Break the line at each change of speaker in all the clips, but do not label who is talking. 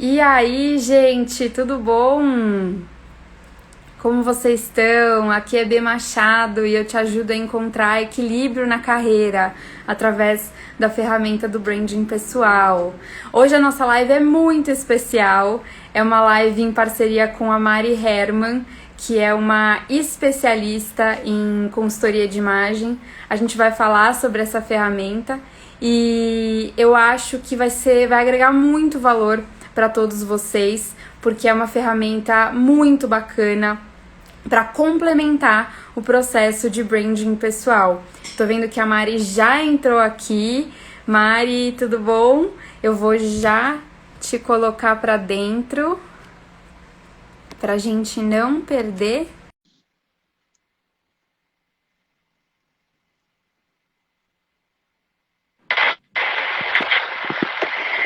E aí, gente, tudo bom? Como vocês estão? Aqui é B Machado e eu te ajudo a encontrar equilíbrio na carreira através da ferramenta do branding pessoal. Hoje a nossa live é muito especial. É uma live em parceria com a Mari Herman, que é uma especialista em consultoria de imagem. A gente vai falar sobre essa ferramenta e eu acho que vai agregar muito valor para todos vocês, porque é uma ferramenta muito bacana para complementar o processo de branding pessoal. Tô vendo que a Mari já entrou aqui. Mari, tudo bom? Eu vou já te colocar para dentro pra gente não perder.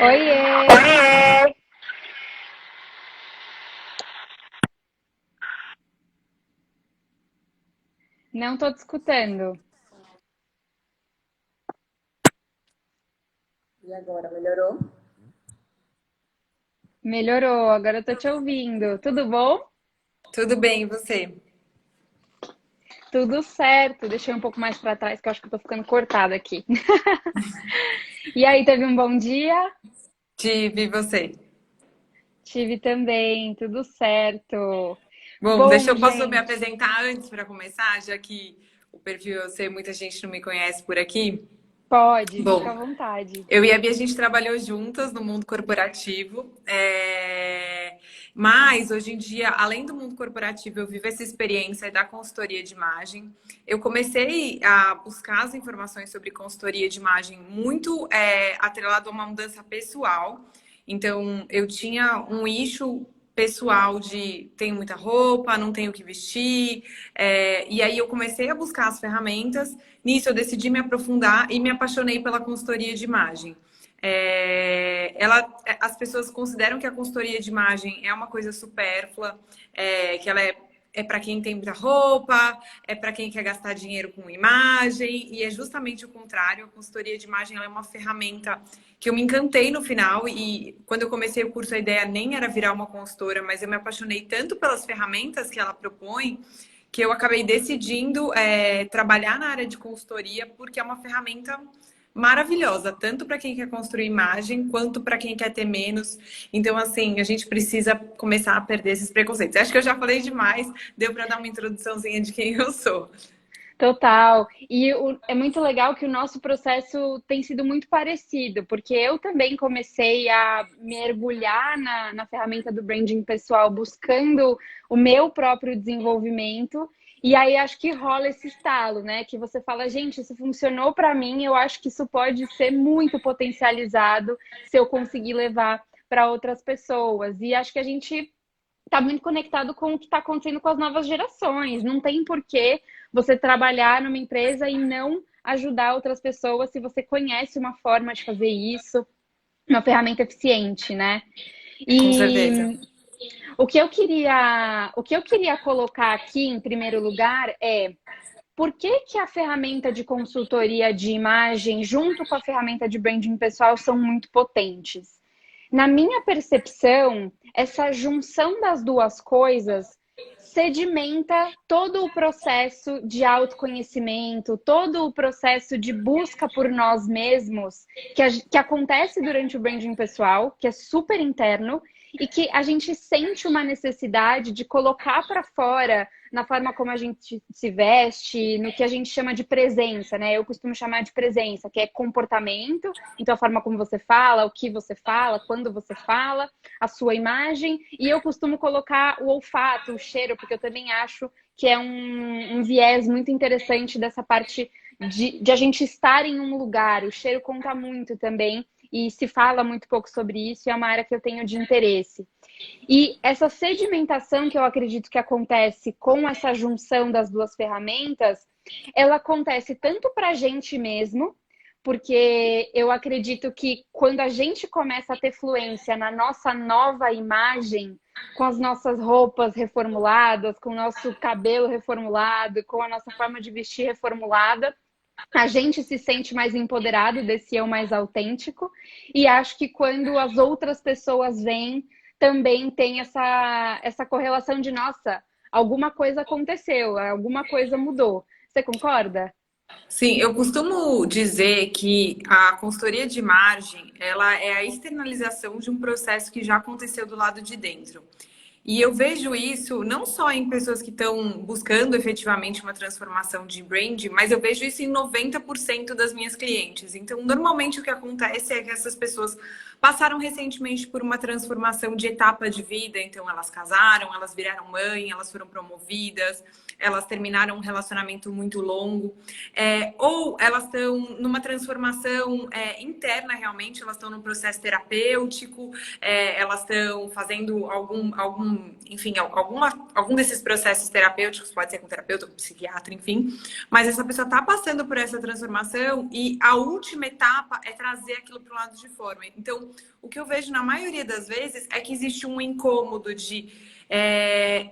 Oiê! Não tô te escutando.
E agora, melhorou?
Melhorou, agora eu tô te ouvindo. Tudo bom?
Tudo bem, e você?
Tudo certo. Deixei um pouco mais para trás que eu acho que eu tô ficando cortada aqui. E aí, teve um bom dia?
Tive, e você?
Tive também, tudo certo.
Bom,
Bom,
posso me
gente,
apresentar antes para começar, já que o perfil eu sei, muita gente não me conhece por aqui.
pode, fica à
Bom,
vontade.
eu e a Bia, a gente trabalhou juntas no mundo corporativo, mas hoje em dia, além do mundo corporativo, eu vivo essa experiência da consultoria de imagem. Eu comecei a buscar as informações sobre consultoria de imagem muito atrelado a uma mudança pessoal. Então, eu tinha um issue pessoal de tenho muita roupa, não tenho o que vestir, e aí eu comecei a buscar as ferramentas. Nisso, eu decidi me aprofundar e me apaixonei pela consultoria de imagem. As pessoas consideram que a consultoria de imagem é uma coisa supérflua, que ela é para quem tem muita roupa, é para quem quer gastar dinheiro com imagem, e é justamente o contrário. A consultoria de imagem ela é uma ferramenta que eu me encantei no final, e quando eu comecei o curso, a ideia nem era virar uma consultora, mas eu me apaixonei tanto pelas ferramentas que ela propõe, que eu acabei decidindo trabalhar na área de consultoria, porque é uma ferramenta maravilhosa, tanto para quem quer construir imagem, quanto para quem quer ter menos. Então, assim, a gente precisa começar a perder esses preconceitos. Acho que eu já falei demais, deu para dar uma introduçãozinha de quem eu sou.
Total. E é muito legal que o nosso processo tem sido muito parecido, porque eu também comecei a mergulhar na ferramenta do branding pessoal, buscando o meu próprio desenvolvimento. E aí acho que rola esse estalo, né? Que você fala, gente, isso funcionou para mim, eu acho que isso pode ser muito potencializado se eu conseguir levar para outras pessoas. E acho que a gente está muito conectado com o que está acontecendo com as novas gerações. Não tem porquê você trabalhar numa empresa e não ajudar outras pessoas se você conhece uma forma de fazer isso, uma ferramenta eficiente, né?
Com certeza.
E o que eu queria colocar aqui em primeiro lugar é por que que a ferramenta de consultoria de imagem junto com a ferramenta de branding pessoal são muito potentes? Na minha percepção, essa junção das duas coisas sedimenta todo o processo de autoconhecimento, todo o processo de busca por nós mesmos, que acontece durante o branding pessoal, que é super interno, e que a gente sente uma necessidade de colocar para fora na forma como a gente se veste, no que a gente chama de presença, né? Eu costumo chamar de presença, que é comportamento, então a forma como você fala, o que você fala, quando você fala, a sua imagem, e eu costumo colocar o olfato, o cheiro, porque eu também acho que é um viés muito interessante dessa parte de a gente estar em um lugar. O cheiro conta muito também, e se fala muito pouco sobre isso, e é uma área que eu tenho de interesse. E essa sedimentação que eu acredito que acontece com essa junção das duas ferramentas, ela acontece tanto para a gente mesmo, porque eu acredito que quando a gente começa a ter fluência na nossa nova imagem, com as nossas roupas reformuladas, com o nosso cabelo reformulado, com a nossa forma de vestir reformulada, A gente se sente mais empoderado desse eu mais autêntico. E acho que quando as outras pessoas vêm, também tem essa correlação de, nossa, alguma coisa aconteceu, alguma coisa mudou. Você concorda?
Sim, eu costumo dizer que a consultoria de imagem, ela é a externalização de um processo que já aconteceu do lado de dentro. E eu vejo isso não só em pessoas que estão buscando efetivamente uma transformação de brand, mas eu vejo isso em 90% das minhas clientes. Então, normalmente o que acontece é que essas pessoas passaram recentemente por uma transformação de etapa de vida. Então, elas casaram, elas viraram mãe, elas foram promovidas, elas terminaram um relacionamento muito longo, ou elas estão numa transformação interna realmente, elas estão num processo terapêutico, elas estão fazendo enfim, algum desses processos terapêuticos, pode ser com terapeuta, com psiquiatra, enfim, mas essa pessoa está passando por essa transformação e a última etapa é trazer aquilo para o lado de fora. Então, o que eu vejo na maioria das vezes é que existe um incômodo de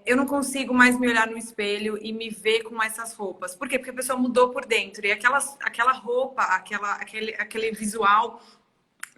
eu não consigo mais me olhar no espelho e me ver com essas roupas. Por quê? Porque a pessoa mudou por dentro. E aquela roupa, aquele visual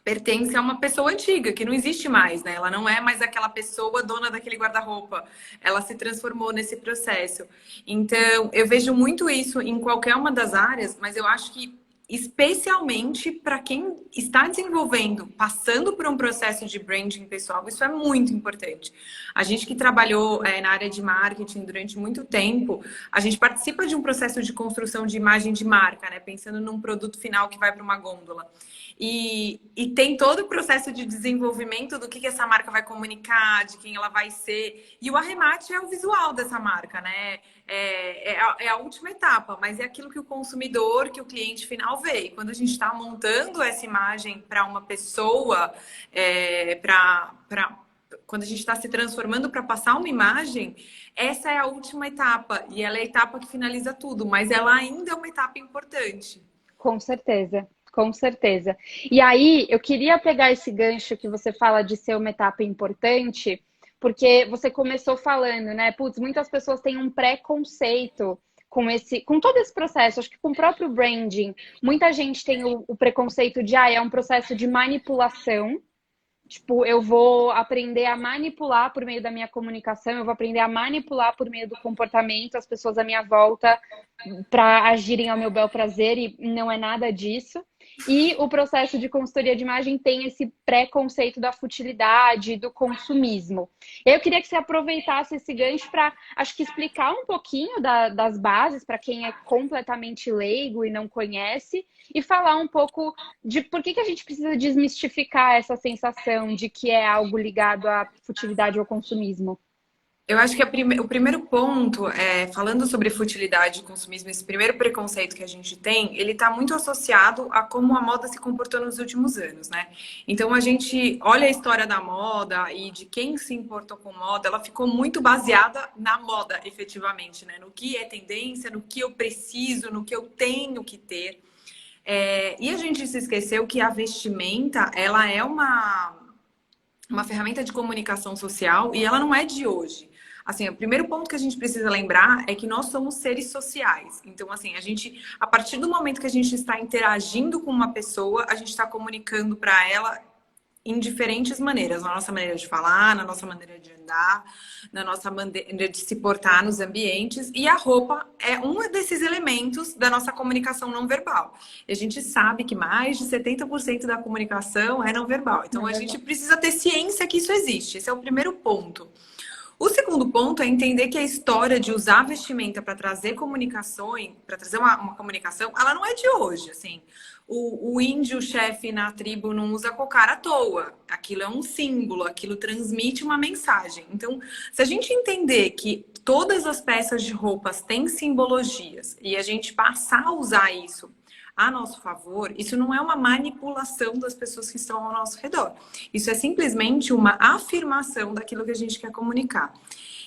pertence a uma pessoa antiga, que não existe mais, né? Ela não é mais aquela pessoa dona daquele guarda-roupa. Ela se transformou nesse processo. Então, eu vejo muito isso em qualquer uma das áreas, mas eu acho que especialmente para quem está desenvolvendo, passando por um processo de branding pessoal, isso é muito importante. A gente que trabalhou na área de marketing durante muito tempo, a gente participa de um processo de construção de imagem de marca, né? Pensando num produto final que vai para uma gôndola. E tem todo o processo de desenvolvimento do que essa marca vai comunicar, de quem ela vai ser. E o arremate é o visual dessa marca, né? É a última etapa, mas é aquilo que o consumidor, que o cliente final vê. E quando a gente está montando essa imagem para uma pessoa, quando a gente está se transformando para passar uma imagem, essa é a última etapa. E ela é a etapa que finaliza tudo, mas ela ainda é uma etapa importante.
Com certeza, com certeza. E aí, eu queria pegar esse gancho que você fala de ser uma etapa importante, porque você começou falando, né? Putz, muitas pessoas têm um preconceito com todo esse processo. Acho que com o próprio branding, muita gente tem o preconceito de, é um processo de manipulação. Tipo, eu vou aprender a manipular por meio da minha comunicação, eu vou aprender a manipular por meio do comportamento as pessoas à minha volta para agirem ao meu bel prazer, e não é nada disso. E o processo de consultoria de imagem tem esse preconceito da futilidade, do consumismo. Eu queria que você aproveitasse esse gancho para, acho que, explicar um pouquinho das bases para quem é completamente leigo e não conhece, e falar um pouco de por que a gente precisa desmistificar essa sensação de que é algo ligado à futilidade ou ao consumismo.
Eu acho que o primeiro ponto, falando sobre futilidade e consumismo, esse primeiro preconceito que a gente tem, ele está muito associado a como a moda se comportou nos últimos anos, né? Então, a gente olha a história da moda e de quem se importou com moda, ela ficou muito baseada na moda, efetivamente, né? No que é tendência, no que eu preciso, no que eu tenho que ter. E a gente se esqueceu que a vestimenta, ela é uma ferramenta de comunicação social e ela não é de hoje. Assim, o primeiro ponto que a gente precisa lembrar é que nós somos seres sociais. Então, assim, a partir do momento que a gente está interagindo com uma pessoa, a gente está comunicando para ela em diferentes maneiras, na nossa maneira de falar, na nossa maneira de andar, na nossa maneira de se portar nos ambientes, e a roupa é um desses elementos da nossa comunicação não verbal. E a gente sabe que mais de 70% da comunicação é não verbal. Então, a gente precisa ter ciência que isso existe. Esse é o primeiro ponto. O segundo ponto é entender que a história de usar vestimenta para trazer comunicações, para trazer uma comunicação, ela não é de hoje, assim. O índio chefe na tribo não usa cocar à toa. Aquilo é um símbolo, aquilo transmite uma mensagem. Então, se a gente entender que todas as peças de roupas têm simbologias e a gente passar a usar isso a nosso favor, isso não é uma manipulação das pessoas que estão ao nosso redor. Isso é simplesmente uma afirmação daquilo que a gente quer comunicar.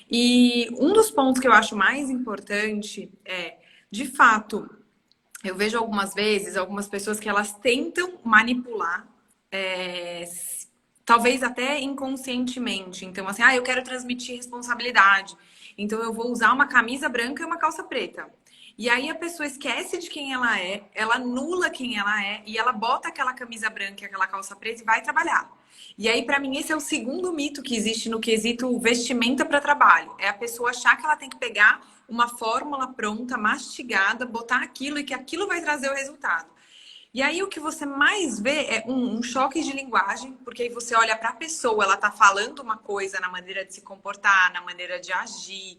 E um dos pontos que eu acho mais importante de fato, eu vejo algumas vezes, algumas pessoas que elas tentam manipular, talvez até inconscientemente. Então, assim, eu quero transmitir responsabilidade. Então, eu vou usar uma camisa branca e uma calça preta. E aí a pessoa esquece de quem ela é, ela anula quem ela é e ela bota aquela camisa branca e aquela calça preta e vai trabalhar. E aí, para mim, esse é o segundo mito que existe no quesito vestimenta para trabalho. É a pessoa achar que ela tem que pegar uma fórmula pronta, mastigada, botar aquilo e que aquilo vai trazer o resultado. E aí o que você mais vê é um choque de linguagem, porque aí você olha para a pessoa, ela tá falando uma coisa na maneira de se comportar, na maneira de agir,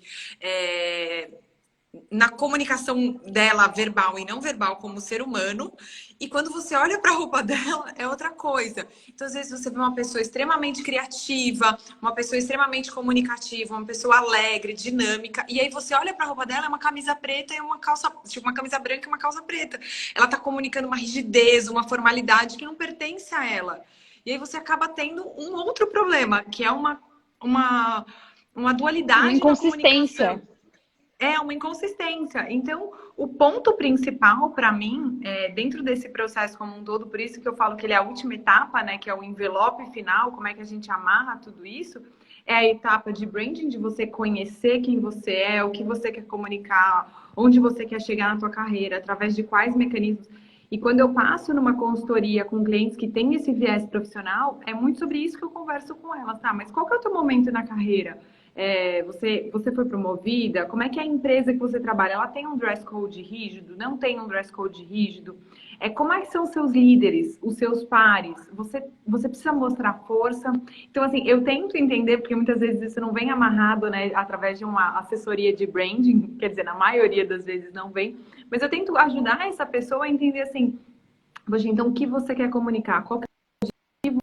na comunicação dela verbal e não verbal como ser humano, e quando você olha para a roupa dela é outra coisa. Então às vezes você vê uma pessoa extremamente criativa, uma pessoa extremamente comunicativa, uma pessoa alegre, dinâmica, e aí você olha para a roupa dela, é uma camisa preta e uma calça, tipo uma camisa branca e uma calça preta. Ela tá comunicando uma rigidez, uma formalidade que não pertence a ela. E aí você acaba tendo um outro problema, que é uma dualidade
Uma
na comunicação.
inconsistência.
É uma inconsistência. Então, o ponto principal para mim, dentro desse processo como um todo, por isso que eu falo que ele é a última etapa, né, que é o envelope final, como é que a gente amarra tudo isso, é a etapa de branding, de você conhecer quem você é, o que você quer comunicar, onde você quer chegar na tua carreira, através de quais mecanismos. E quando eu passo numa consultoria com clientes que têm esse viés profissional, é muito sobre isso que eu converso com elas, tá? Mas qual que é o teu momento na carreira? Você foi promovida? Como é que a empresa que você trabalha, ela tem um dress code rígido? Não tem um dress code rígido? Como é que são os seus líderes, os seus pares? Você precisa mostrar força. Então, assim, eu tento entender, porque muitas vezes isso não vem amarrado, né, através de uma assessoria de branding, quer dizer, na maioria das vezes não vem, mas eu tento ajudar essa pessoa a entender assim, poxa, então o que você quer comunicar? Qual que é o objetivo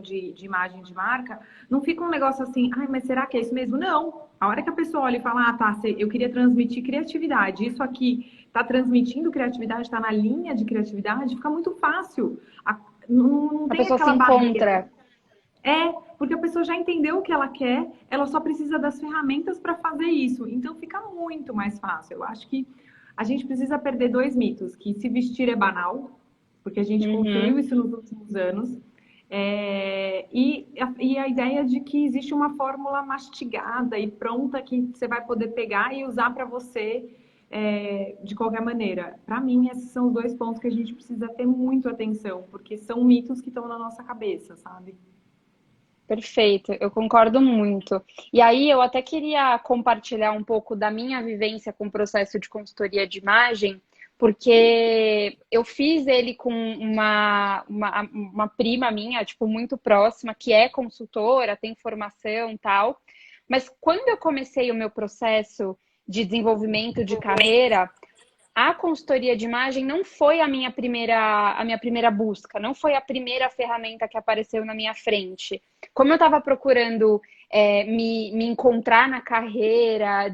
de imagem de marca? Não fica um negócio assim, ai, mas será que é isso mesmo? Não. A hora que a pessoa olha e fala, ah, tá, eu queria transmitir criatividade, isso aqui está transmitindo criatividade, está na linha de criatividade, fica muito fácil. Não
A
tem
pessoa se
aquela barreira.
encontra.
Porque a pessoa já entendeu o que ela quer, ela só precisa das ferramentas para fazer isso. Então fica muito mais fácil. Eu acho que a gente precisa perder dois mitos, que se vestir é banal, porque a gente construiu
Uhum.
isso nos últimos anos, e a ideia de que existe uma fórmula mastigada e pronta que você vai poder pegar e usar para você de qualquer maneira. Para mim, esses são os dois pontos que a gente precisa ter muito atenção, porque são mitos que estão na nossa cabeça, sabe?
Perfeito, eu concordo muito. E aí eu até queria compartilhar um pouco da minha vivência com o processo de consultoria de imagem, porque eu fiz ele com uma prima minha, tipo, muito próxima, que é consultora, tem formação e tal. Mas quando eu comecei o meu processo de desenvolvimento de carreira, a consultoria de imagem não foi a minha primeira busca, não foi a primeira ferramenta que apareceu na minha frente. Como eu estava procurando me encontrar na carreira,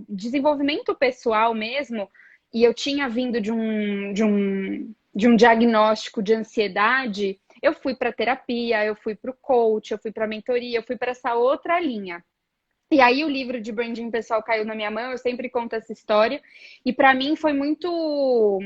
desenvolvimento pessoal mesmo, e eu tinha vindo de um diagnóstico de ansiedade, eu fui para terapia, eu fui para o coach, eu fui para mentoria, eu fui para essa outra linha. E aí o livro de branding pessoal caiu na minha mão, eu sempre conto essa história. E para mim foi muito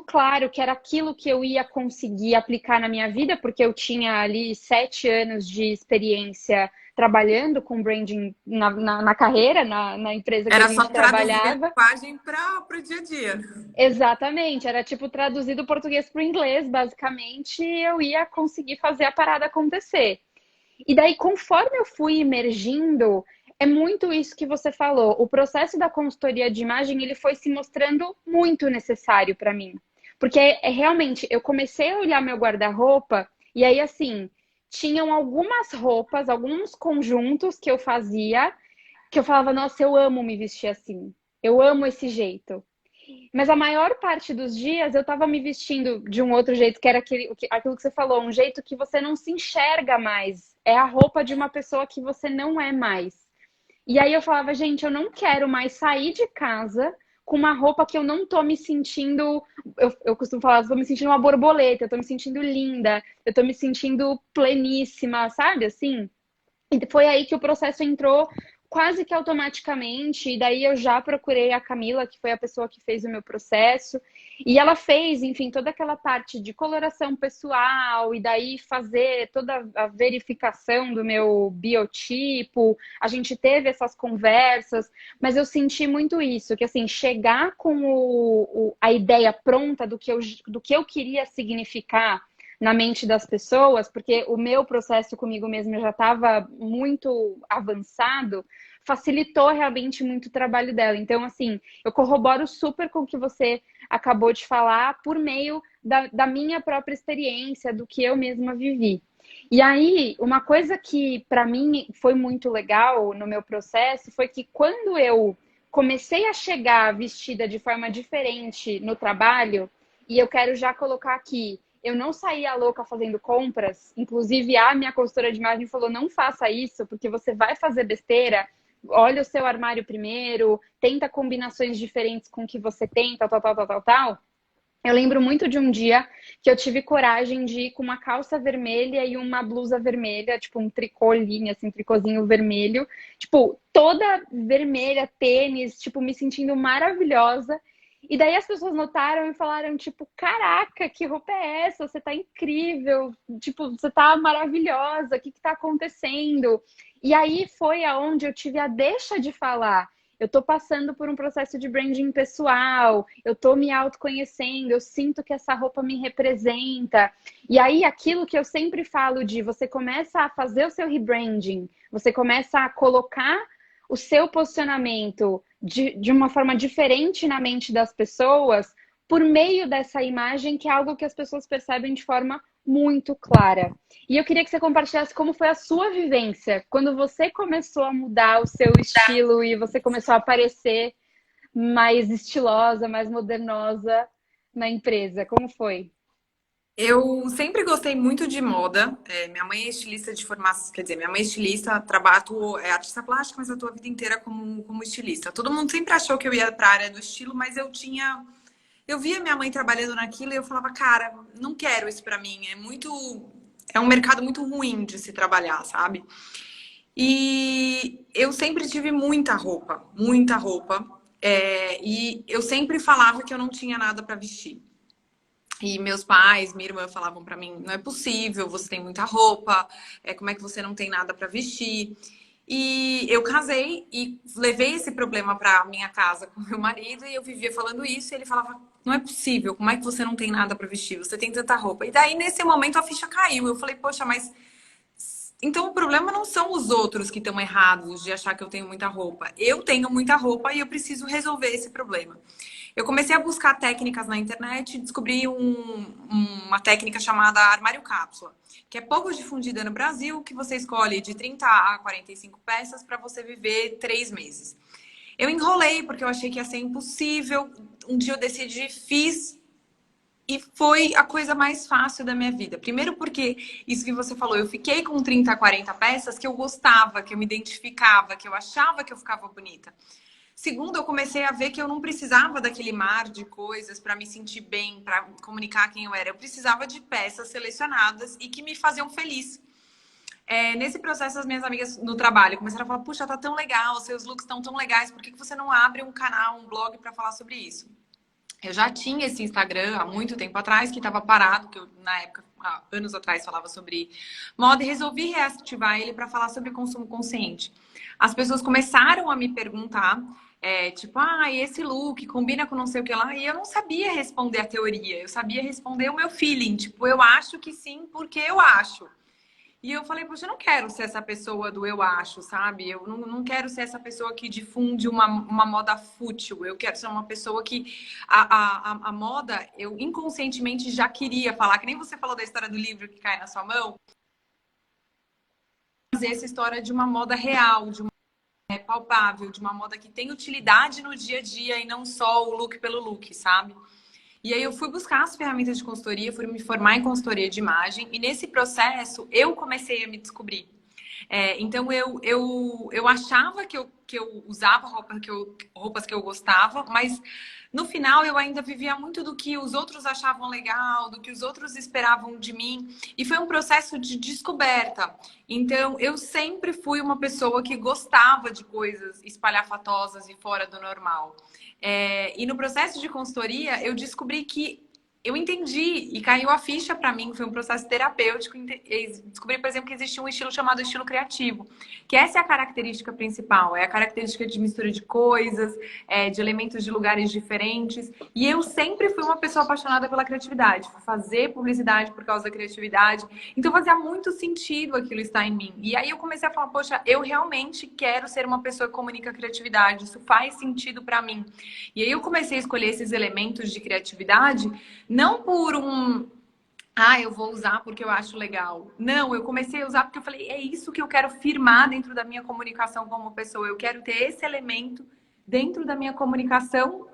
claro que era aquilo que eu ia conseguir aplicar na minha vida, porque eu tinha ali 7 anos de experiência trabalhando com branding na carreira, na empresa que a
Era só
gente
traduzir a
trabalhava.
linguagem para o dia a dia.
Exatamente, era tipo traduzir do português para o inglês, basicamente, e eu ia conseguir fazer a parada acontecer. E daí, conforme eu fui emergindo, é muito isso que você falou. O processo da consultoria de imagem, ele foi se mostrando muito necessário para mim. Porque realmente, eu comecei a olhar meu guarda-roupa e aí, assim, tinham algumas roupas, alguns conjuntos que eu fazia, que eu falava, nossa, eu amo me vestir assim. Eu amo esse jeito. Mas a maior parte dos dias eu tava me vestindo de um outro jeito, que era aquilo que você falou, um jeito que você não se enxerga mais. É a roupa de uma pessoa que você não é mais. E aí eu falava, gente, eu não quero mais sair de casa com uma roupa que eu não tô me sentindo. Eu costumo falar, eu tô me sentindo uma borboleta, eu tô me sentindo linda, eu tô me sentindo pleníssima, sabe assim? E foi aí que o processo entrou quase que automaticamente, e daí eu já procurei a Camila, que foi a pessoa que fez o meu processo, e ela fez, enfim, toda aquela parte de coloração pessoal, e daí fazer toda a verificação do meu biotipo. A gente teve essas conversas, mas eu senti muito isso, que assim, chegar com a ideia pronta do que eu queria significar na mente das pessoas, porque o meu processo comigo mesmo já estava muito avançado, facilitou realmente muito o trabalho dela. Então, assim, eu corroboro super com o que você acabou de falar por meio da minha própria experiência, do que eu mesma vivi. E aí, uma coisa que para mim foi muito legal no meu processo foi que quando eu comecei a chegar vestida de forma diferente no trabalho, e eu quero já colocar aqui, eu não saía louca fazendo compras. Inclusive, a minha consultora de imagem falou: não faça isso, porque você vai fazer besteira. Olha o seu armário primeiro, tenta combinações diferentes com o que você tem, tal, tal, tal, tal, tal, tal. Eu lembro muito de um dia que eu tive coragem de ir com uma calça vermelha e uma blusa vermelha, tipo um tricôzinho, assim, tricôzinho vermelho, tipo, toda vermelha, tênis, tipo, me sentindo maravilhosa. E daí as pessoas notaram e falaram, tipo, caraca, que roupa é essa? Você tá incrível, tipo, você tá maravilhosa, o que que tá acontecendo? E aí foi aonde eu tive a deixa de falar. Eu tô passando por um processo de branding pessoal, eu tô me autoconhecendo, eu sinto que essa roupa me representa. E aí, aquilo que eu sempre falo de você começa a fazer o seu rebranding, você começa a colocar o seu posicionamento de uma forma diferente na mente das pessoas por meio dessa imagem, que é algo que as pessoas percebem de forma muito clara. E eu queria que você compartilhasse como foi a sua vivência, quando você começou a mudar o seu estilo e você começou a aparecer mais estilosa, mais modernosa na empresa. Como foi?
Eu sempre gostei muito de moda. Minha mãe é estilista de formação, quer dizer, minha mãe é estilista, é artista plástica, mas atua a vida inteira como estilista. Todo mundo sempre achou que eu ia para a área do estilo, mas eu via minha mãe trabalhando naquilo e eu falava, cara, não quero isso para mim. É um mercado muito ruim de se trabalhar, sabe? E eu sempre tive muita roupa, muita roupa. E eu sempre falava que eu não tinha nada para vestir. E meus pais, minha irmã falavam pra mim: não é possível, você tem muita roupa, como é que você não tem nada pra vestir? E eu casei e levei esse problema pra minha casa com meu marido e eu vivia falando isso e ele falava: não é possível, como é que você não tem nada pra vestir? Você tem tanta roupa. E daí nesse momento a ficha caiu. Eu falei: poxa, mas então o problema não são os outros que estão errados de achar que eu tenho muita roupa. Eu tenho muita roupa e eu preciso resolver esse problema. Eu comecei a buscar técnicas na internet e descobri uma técnica chamada armário cápsula, que é pouco difundida no Brasil, que você escolhe de 30 a 45 peças para você viver 3 meses. Eu enrolei porque eu achei que ia ser impossível. Um dia eu decidi, fiz e foi a coisa mais fácil da minha vida. Primeiro porque, isso que você falou, eu fiquei com 30 a 40 peças que eu gostava, que eu me identificava, que eu achava que eu ficava bonita. Segundo, eu comecei a ver que eu não precisava daquele mar de coisas para me sentir bem, para comunicar quem eu era. Eu precisava de peças selecionadas e que me faziam feliz. Nesse processo, as minhas amigas no trabalho começaram a falar: puxa, tá tão legal, seus looks estão tão legais, por que você não abre um canal, um blog para falar sobre isso? Eu já tinha esse Instagram há muito tempo atrás, que estava parado, que eu, na época, há anos atrás, falava sobre moda e resolvi reativar ele para falar sobre consumo consciente. As pessoas começaram a me perguntar, tipo, esse look combina com não sei o que lá, e eu não sabia responder a teoria, eu sabia responder o meu feeling, tipo, eu acho que sim, porque eu acho. E eu falei: poxa, eu não quero ser essa pessoa do eu acho, sabe? Eu não quero ser essa pessoa que difunde uma moda fútil. Eu quero ser uma pessoa que a moda, eu inconscientemente já queria falar, que nem você falou da história do livro que cai na sua mão, fazer essa história de uma moda real, de uma palpável, de uma moda que tem utilidade no dia a dia e não só o look pelo look, sabe? E aí eu fui buscar as ferramentas de consultoria, fui me formar em consultoria de imagem e nesse processo eu comecei a me descobrir. Então eu achava que eu que eu usava, roupas que eu gostava, mas no final eu ainda vivia muito do que os outros achavam legal, do que os outros esperavam de mim. E foi um processo de descoberta. Então, eu sempre fui uma pessoa que gostava de coisas espalhafatosas e fora do normal. E no processo de consultoria, eu descobri que eu entendi e caiu a ficha para mim, foi um processo terapêutico. Descobri, por exemplo, que existe um estilo chamado estilo criativo, que essa é a característica principal, é a característica de mistura de coisas, de elementos de lugares diferentes. E eu sempre fui uma pessoa apaixonada pela criatividade, fui fazer publicidade por causa da criatividade. Então fazia muito sentido aquilo estar em mim. E aí eu comecei a falar, poxa, eu realmente quero ser uma pessoa que comunica criatividade, isso faz sentido para mim. E aí eu comecei a escolher esses elementos de criatividade não por eu vou usar porque eu acho legal. Não, eu comecei a usar porque eu falei, é isso que eu quero firmar dentro da minha comunicação como pessoa. Eu quero ter esse elemento dentro da minha comunicação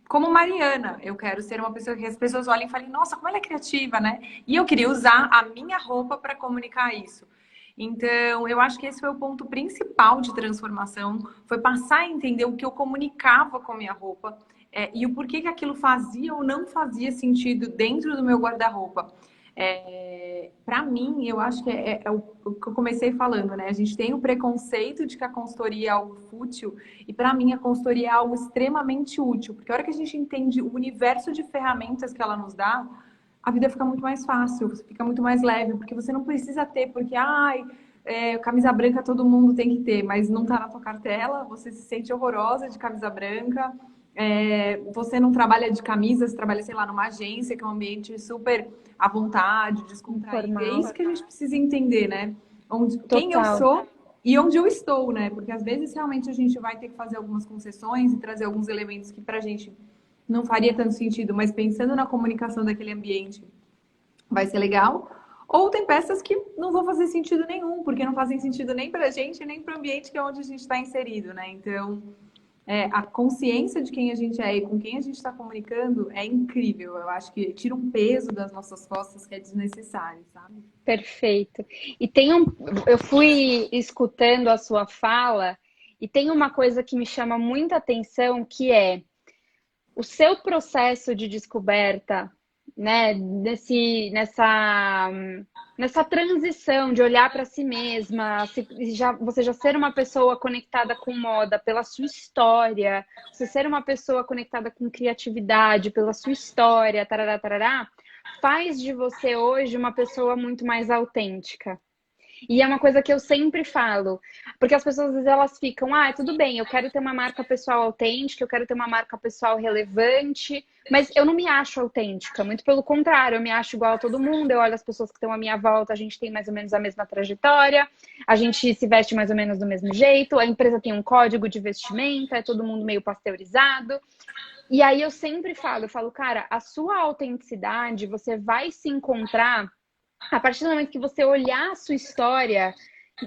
como Mariana. Eu quero ser uma pessoa que as pessoas olhem e falem, nossa, como ela é criativa, né? E eu queria usar a minha roupa para comunicar isso. Então, eu acho que esse foi o ponto principal de transformação, foi passar a entender o que eu comunicava com a minha roupa. E o porquê que aquilo fazia ou não fazia sentido dentro do meu guarda-roupa. Para mim, eu acho que é o que eu comecei falando, né? A gente tem o preconceito de que a consultoria é algo fútil, e para mim a consultoria é algo extremamente útil, porque a hora que a gente entende o universo de ferramentas que ela nos dá, a vida fica muito mais fácil, fica muito mais leve, porque você não precisa ter, porque, camisa branca todo mundo tem que ter, mas não tá na tua cartela, você se sente horrorosa de camisa branca. Você não trabalha de camisa, você trabalha, sei lá, numa agência, que é um ambiente super à vontade, descontraído. É isso que a gente precisa entender, né? Quem eu sou e onde eu estou, né? Porque às vezes realmente a gente vai ter que fazer algumas concessões e trazer alguns elementos que pra gente não faria tanto sentido, mas pensando na comunicação daquele ambiente, vai ser legal. Ou tem peças que não vão fazer sentido nenhum, porque não fazem sentido nem pra gente, nem pro ambiente que é onde a gente está inserido, né? Então, a consciência de quem a gente é e com quem a gente está comunicando é incrível. Eu acho que tira um peso das nossas costas que é desnecessário, sabe?
Perfeito. E eu fui escutando a sua fala e tem uma coisa que me chama muita atenção, que é o seu processo de descoberta, né, nessa transição de olhar para si mesma, você já ser uma pessoa conectada com moda pela sua história, você ser uma pessoa conectada com criatividade pela sua história, tarará, tarará, faz de você hoje uma pessoa muito mais autêntica. E é uma coisa que eu sempre falo, porque as pessoas às vezes elas ficam, tudo bem, eu quero ter uma marca pessoal autêntica, eu quero ter uma marca pessoal relevante, mas eu não me acho autêntica, muito pelo contrário, eu me acho igual a todo mundo, eu olho as pessoas que estão à minha volta, a gente tem mais ou menos a mesma trajetória, a gente se veste mais ou menos do mesmo jeito, a empresa tem um código de vestimenta, é todo mundo meio pasteurizado. E aí eu sempre falo, cara, a sua autenticidade, você vai se encontrar a partir do momento que você olhar a sua história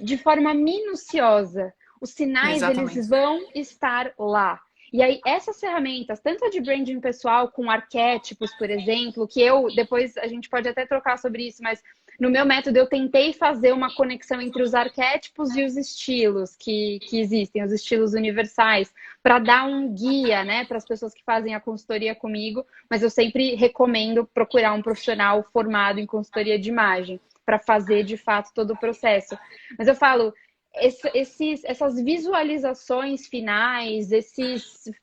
de forma minuciosa. Os sinais, eles vão estar lá. E aí, essas ferramentas, tanto a de branding pessoal, com arquétipos, por exemplo, que depois a gente pode até trocar sobre isso, mas no meu método eu tentei fazer uma conexão entre os arquétipos e os estilos que existem, os estilos universais, para dar um guia, né, para as pessoas que fazem a consultoria comigo, mas eu sempre recomendo procurar um profissional formado em consultoria de imagem para fazer, de fato, todo o processo. Mas eu falo, essas visualizações finais,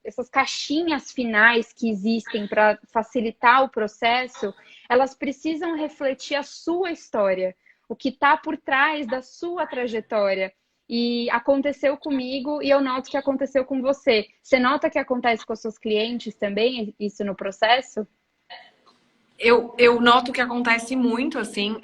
essas caixinhas finais que existem para facilitar o processo, elas precisam refletir a sua história, o que está por trás da sua trajetória. E aconteceu comigo e eu noto que aconteceu com você. Você nota que acontece com os seus clientes também, isso no processo?
Eu noto que acontece muito, assim,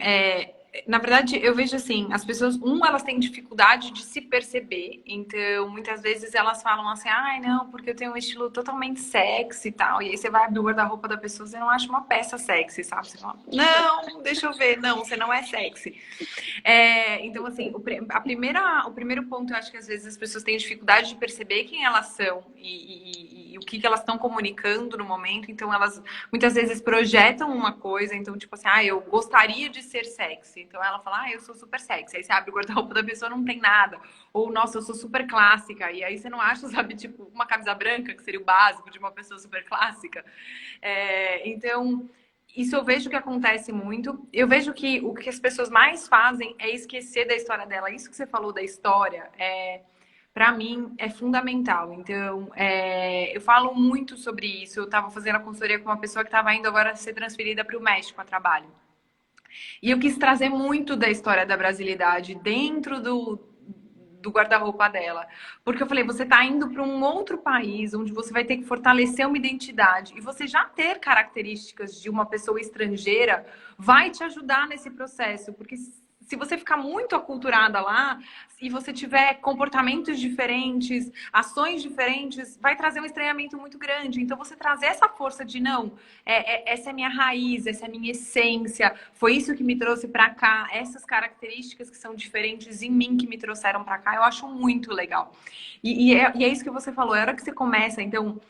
na verdade, eu vejo assim, as pessoas, elas têm dificuldade de se perceber, então muitas vezes elas falam assim, não, porque eu tenho um estilo totalmente sexy e tal, e aí você vai abrir o guarda-roupa da pessoa, você não acha uma peça sexy, sabe? Você fala, não, deixa eu ver, não, você não é sexy. Então, assim, o primeiro ponto, eu acho que às vezes as pessoas têm dificuldade de perceber quem elas são e o que elas estão comunicando no momento, então elas muitas vezes projetam uma coisa, então tipo assim, eu gostaria de ser sexy. Então ela fala, eu sou super sexy. Aí você abre o guarda-roupa da pessoa, não tem nada. Ou, nossa, eu sou super clássica. E aí você não acha, sabe, tipo, uma camisa branca, que seria o básico de uma pessoa super clássica. Então, isso eu vejo que acontece muito. Eu vejo que o que as pessoas mais fazem é esquecer da história dela. Isso que você falou da história, para mim, é fundamental. Então, eu falo muito sobre isso. Eu estava fazendo a consultoria com uma pessoa que estava indo agora ser transferida para o México a trabalho. E eu quis trazer muito da história da brasilidade dentro do guarda-roupa dela. Porque eu falei, você está indo para um outro país onde você vai ter que fortalecer uma identidade. E você já ter características de uma pessoa estrangeira vai te ajudar nesse processo. Porque se você ficar muito aculturada lá e você tiver comportamentos diferentes, ações diferentes, vai trazer um estranhamento muito grande. Então, você trazer essa força de não, essa é minha raiz, essa é minha essência, foi isso que me trouxe para cá, essas características que são diferentes em mim que me trouxeram para cá, eu acho muito legal. E é isso que você falou, a hora que você começa, então...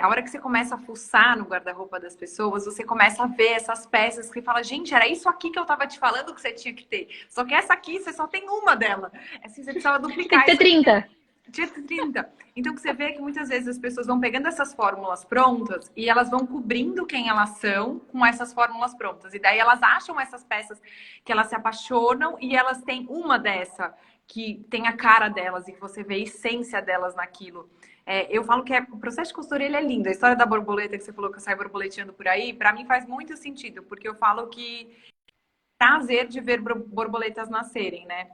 a hora que você começa a fuçar no guarda-roupa das pessoas, você começa a ver essas peças que fala, gente, era isso aqui que eu tava te falando que você tinha que ter. Só que essa aqui, você só tem uma dela. Assim, você precisava duplicar.
Tem que ter 30.
Tinha 30. Então, que você vê que muitas vezes as pessoas vão pegando essas fórmulas prontas e elas vão cobrindo quem elas são com essas fórmulas prontas. E daí elas acham essas peças que elas se apaixonam e elas têm uma dessa que tem a cara delas e que você vê a essência delas naquilo. Eu falo que o processo de costura ele é lindo. A história da borboleta que você falou que eu saio borboleteando por aí, para mim faz muito sentido, porque eu falo que prazer de ver borboletas nascerem, né?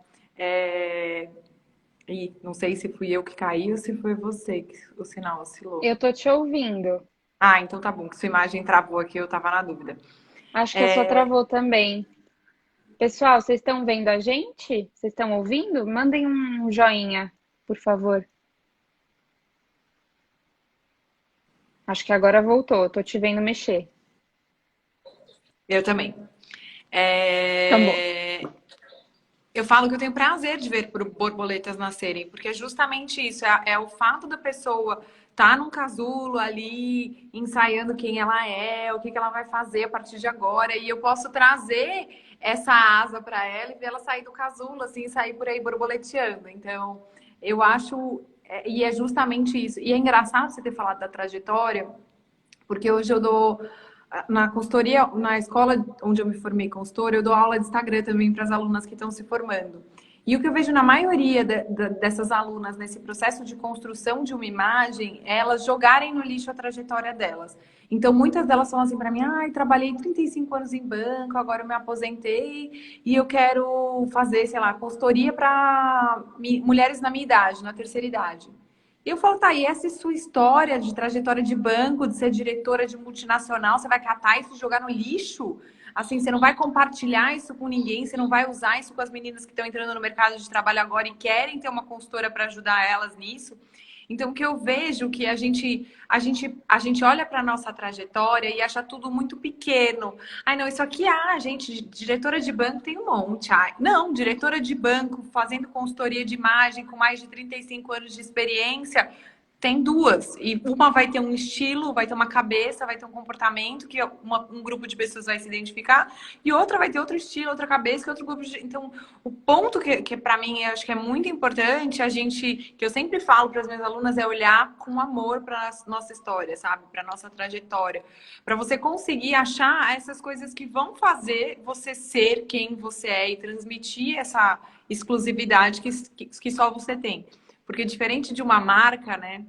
E não sei se fui eu que caí ou se foi você que o sinal oscilou.
Eu tô te ouvindo.
Ah, então tá bom, que sua imagem travou aqui, eu tava na dúvida.
Acho que a sua travou também. Pessoal, vocês estão vendo a gente? Vocês estão ouvindo? Mandem um joinha, por favor. Acho que agora voltou. Tô te vendo mexer.
Eu também.
Tá bom.
Eu falo que eu tenho prazer de ver borboletas nascerem, porque é justamente isso. É o fato da pessoa estar num casulo ali, ensaiando quem ela é, o que ela vai fazer a partir de agora. E eu posso trazer essa asa para ela e ver ela sair do casulo, assim, sair por aí borboleteando. Então, eu acho... E é justamente isso. E é engraçado você ter falado da trajetória, porque hoje eu dou, na consultoria, na escola onde eu me formei consultora, eu dou aula de Instagram também para as alunas que estão se formando. E o que eu vejo na maioria dessas alunas nesse processo de construção de uma imagem é elas jogarem no lixo a trajetória delas. Então, muitas delas são assim para mim, trabalhei 35 anos em banco, agora eu me aposentei e eu quero fazer, sei lá, consultoria para mulheres na minha idade, na terceira idade. E eu falo, tá, e essa é sua história de trajetória de banco, de ser diretora de multinacional, você vai catar isso e jogar no lixo? Assim, você não vai compartilhar isso com ninguém, você não vai usar isso com as meninas que estão entrando no mercado de trabalho agora e querem ter uma consultora para ajudar elas nisso. Então, o que eu vejo que a gente olha para a nossa trajetória e acha tudo muito pequeno. Não, isso aqui, gente, diretora de banco tem um monte. Não, diretora de banco fazendo consultoria de imagem com mais de 35 anos de experiência, tem duas. E uma vai ter um estilo, vai ter uma cabeça, vai ter um comportamento que um grupo de pessoas vai se identificar. E outra vai ter outro estilo, outra cabeça, que outro grupo de... Então, o ponto que para mim, eu acho que é muito importante, que eu sempre falo para as minhas alunas, é olhar com amor para a nossa história, sabe? Para a nossa trajetória. Para você conseguir achar essas coisas que vão fazer você ser quem você é e transmitir essa exclusividade que só você tem. Porque diferente de uma marca, né?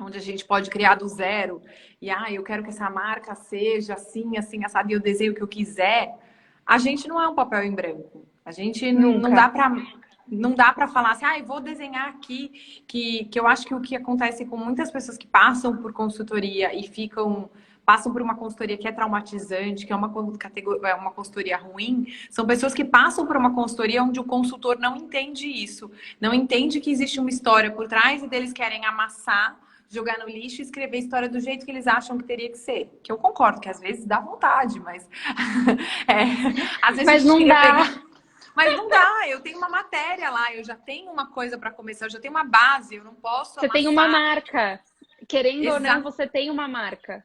Onde a gente pode criar do zero e, eu quero que essa marca seja assim, assim, assado, e eu desenho o que eu quiser. A gente não é um papel em branco. A gente não dá para falar assim, vou desenhar aqui, que eu acho que o que acontece com muitas pessoas que passam por consultoria e passam por uma consultoria que é traumatizante, que é uma consultoria ruim, são pessoas que passam por uma consultoria onde o consultor não entende isso, não entende que existe uma história por trás e eles querem amassar, jogar no lixo e escrever a história do jeito que eles acham que teria que ser. Que eu concordo, que às vezes dá vontade, mas... às vezes
mas não dá.
Mas não dá, eu tenho uma matéria lá, eu já tenho uma coisa para começar, eu já tenho uma base, eu não posso
Você
amassar.
tem uma marca. Querendo
Exato.
ou não, você tem uma marca.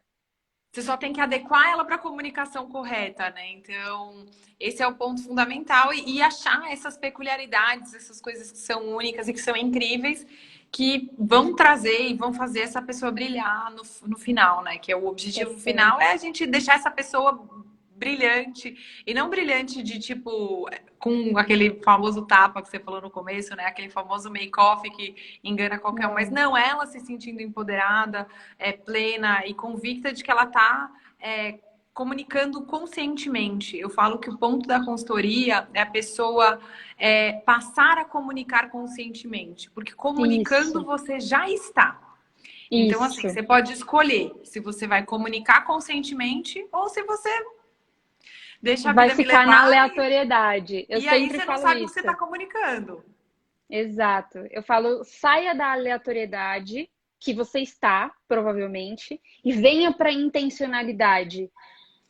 Você só tem que adequar ela para a comunicação correta, né? Então, esse é o ponto fundamental e achar essas peculiaridades, essas coisas que são únicas e que são incríveis, que vão trazer e vão fazer essa pessoa brilhar no final, né? Que é o objetivo final, é a gente deixar essa pessoa brilhante e não brilhante de tipo com aquele famoso tapa que você falou no começo, né? Aquele famoso make-off que engana qualquer um, mas não, ela se sentindo empoderada, plena e convicta de que ela está comunicando conscientemente. Eu falo que o ponto da consultoria é a pessoa passar a comunicar conscientemente, porque comunicando
Isso,
você já está. Então, assim,
isso.
você pode escolher se você vai comunicar conscientemente ou se você deixa a
Vai
vida me
ficar na
levar
aleatoriedade. Eu
e aí
sempre
você não
falo
sabe o que você
isso.
está comunicando.
Exato. Eu falo, saia da aleatoriedade que você está, provavelmente, e venha para a intencionalidade.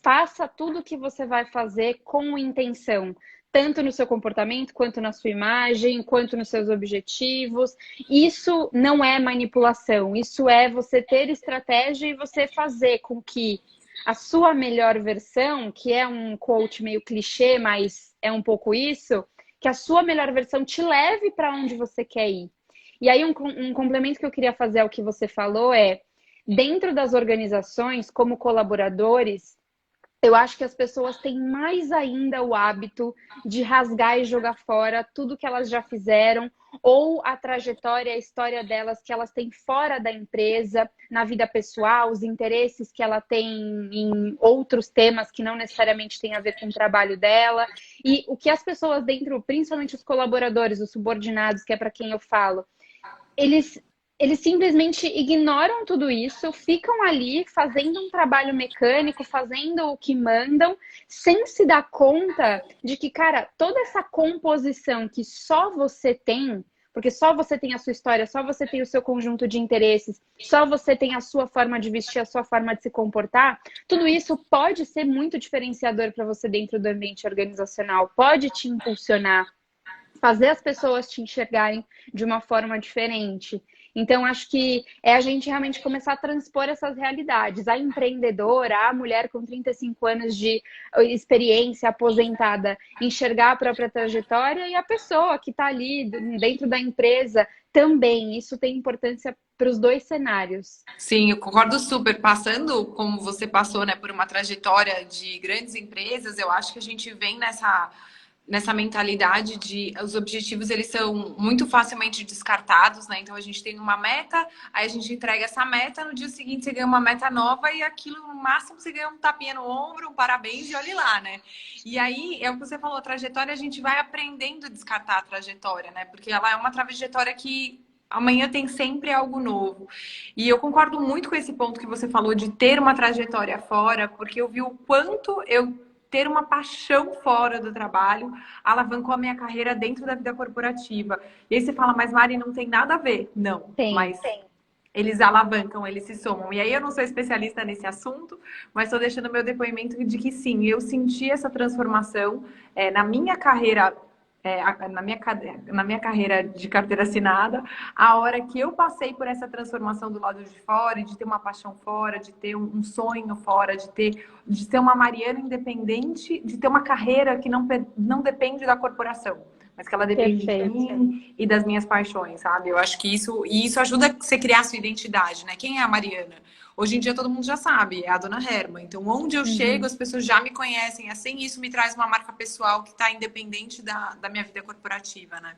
Faça tudo o que você vai fazer com intenção, tanto no seu comportamento, quanto na sua imagem, quanto nos seus objetivos. Isso não é manipulação, isso é você ter estratégia e você fazer com que a sua melhor versão, que é um quote meio clichê, mas é um pouco isso, que a sua melhor versão te leve para onde você quer ir. E aí, um complemento que eu queria fazer ao que você falou é, dentro das organizações, como colaboradores, eu acho que as pessoas têm mais ainda o hábito de rasgar e jogar fora tudo que elas já fizeram ou a trajetória, a história delas que elas têm fora da empresa, na vida pessoal, os interesses que ela tem em outros temas que não necessariamente têm a ver com o trabalho dela. E o que as pessoas dentro, principalmente os colaboradores, os subordinados, que é para quem eu falo, eles, eles simplesmente ignoram tudo isso, ficam ali fazendo um trabalho mecânico, fazendo o que mandam, sem se dar conta de que, cara, toda essa composição que só você tem, porque só você tem a sua história, só você tem o seu conjunto de interesses, só você tem a sua forma de vestir, a sua forma de se comportar, tudo isso pode ser muito diferenciador para você dentro do ambiente organizacional, pode te impulsionar, fazer as pessoas te enxergarem de uma forma diferente. Então, acho que é a gente realmente começar a transpor essas realidades. A empreendedora, a mulher com 35 anos de experiência, aposentada, enxergar a própria trajetória e a pessoa que está ali dentro da empresa também. Isso tem importância para os dois cenários.
Sim, eu concordo super. Passando como você passou, né, por uma trajetória de grandes empresas, eu acho que a gente vem nessa mentalidade de os objetivos eles são muito facilmente descartados, né? Então a gente tem uma meta, aí a gente entrega essa meta, no dia seguinte você ganha uma meta nova e aquilo no máximo você ganha um tapinha no ombro, um parabéns e olhe lá, né? E aí é o que você falou, a trajetória a gente vai aprendendo a descartar a trajetória, né? Porque ela é uma trajetória que amanhã tem sempre algo novo. E eu concordo muito com esse ponto que você falou de ter uma trajetória fora, porque eu vi o quanto eu ter uma paixão fora do trabalho alavancou a minha carreira dentro da vida corporativa. E aí você fala, mas Mari, não tem nada a ver. Não,
Tem.
mas eles alavancam, eles se somam. E aí eu não sou especialista nesse assunto, mas estou deixando meu depoimento de que sim, eu senti essa transformação na minha carreira na minha carreira de carteira assinada, a hora que eu passei por essa transformação do lado de fora, de ter uma paixão fora, de ter um sonho fora, de ser uma Mariana independente, de ter uma carreira que não depende da corporação, mas que ela depende de
Perfeito.
mim e das minhas paixões, sabe? Eu acho que isso ajuda a você criar a sua identidade, né? Quem é a Mariana? Hoje em dia todo mundo já sabe, é a Dona Herma. Então, onde eu chego, as pessoas já me conhecem. Assim, isso me traz uma marca pessoal que está independente da minha vida corporativa, né?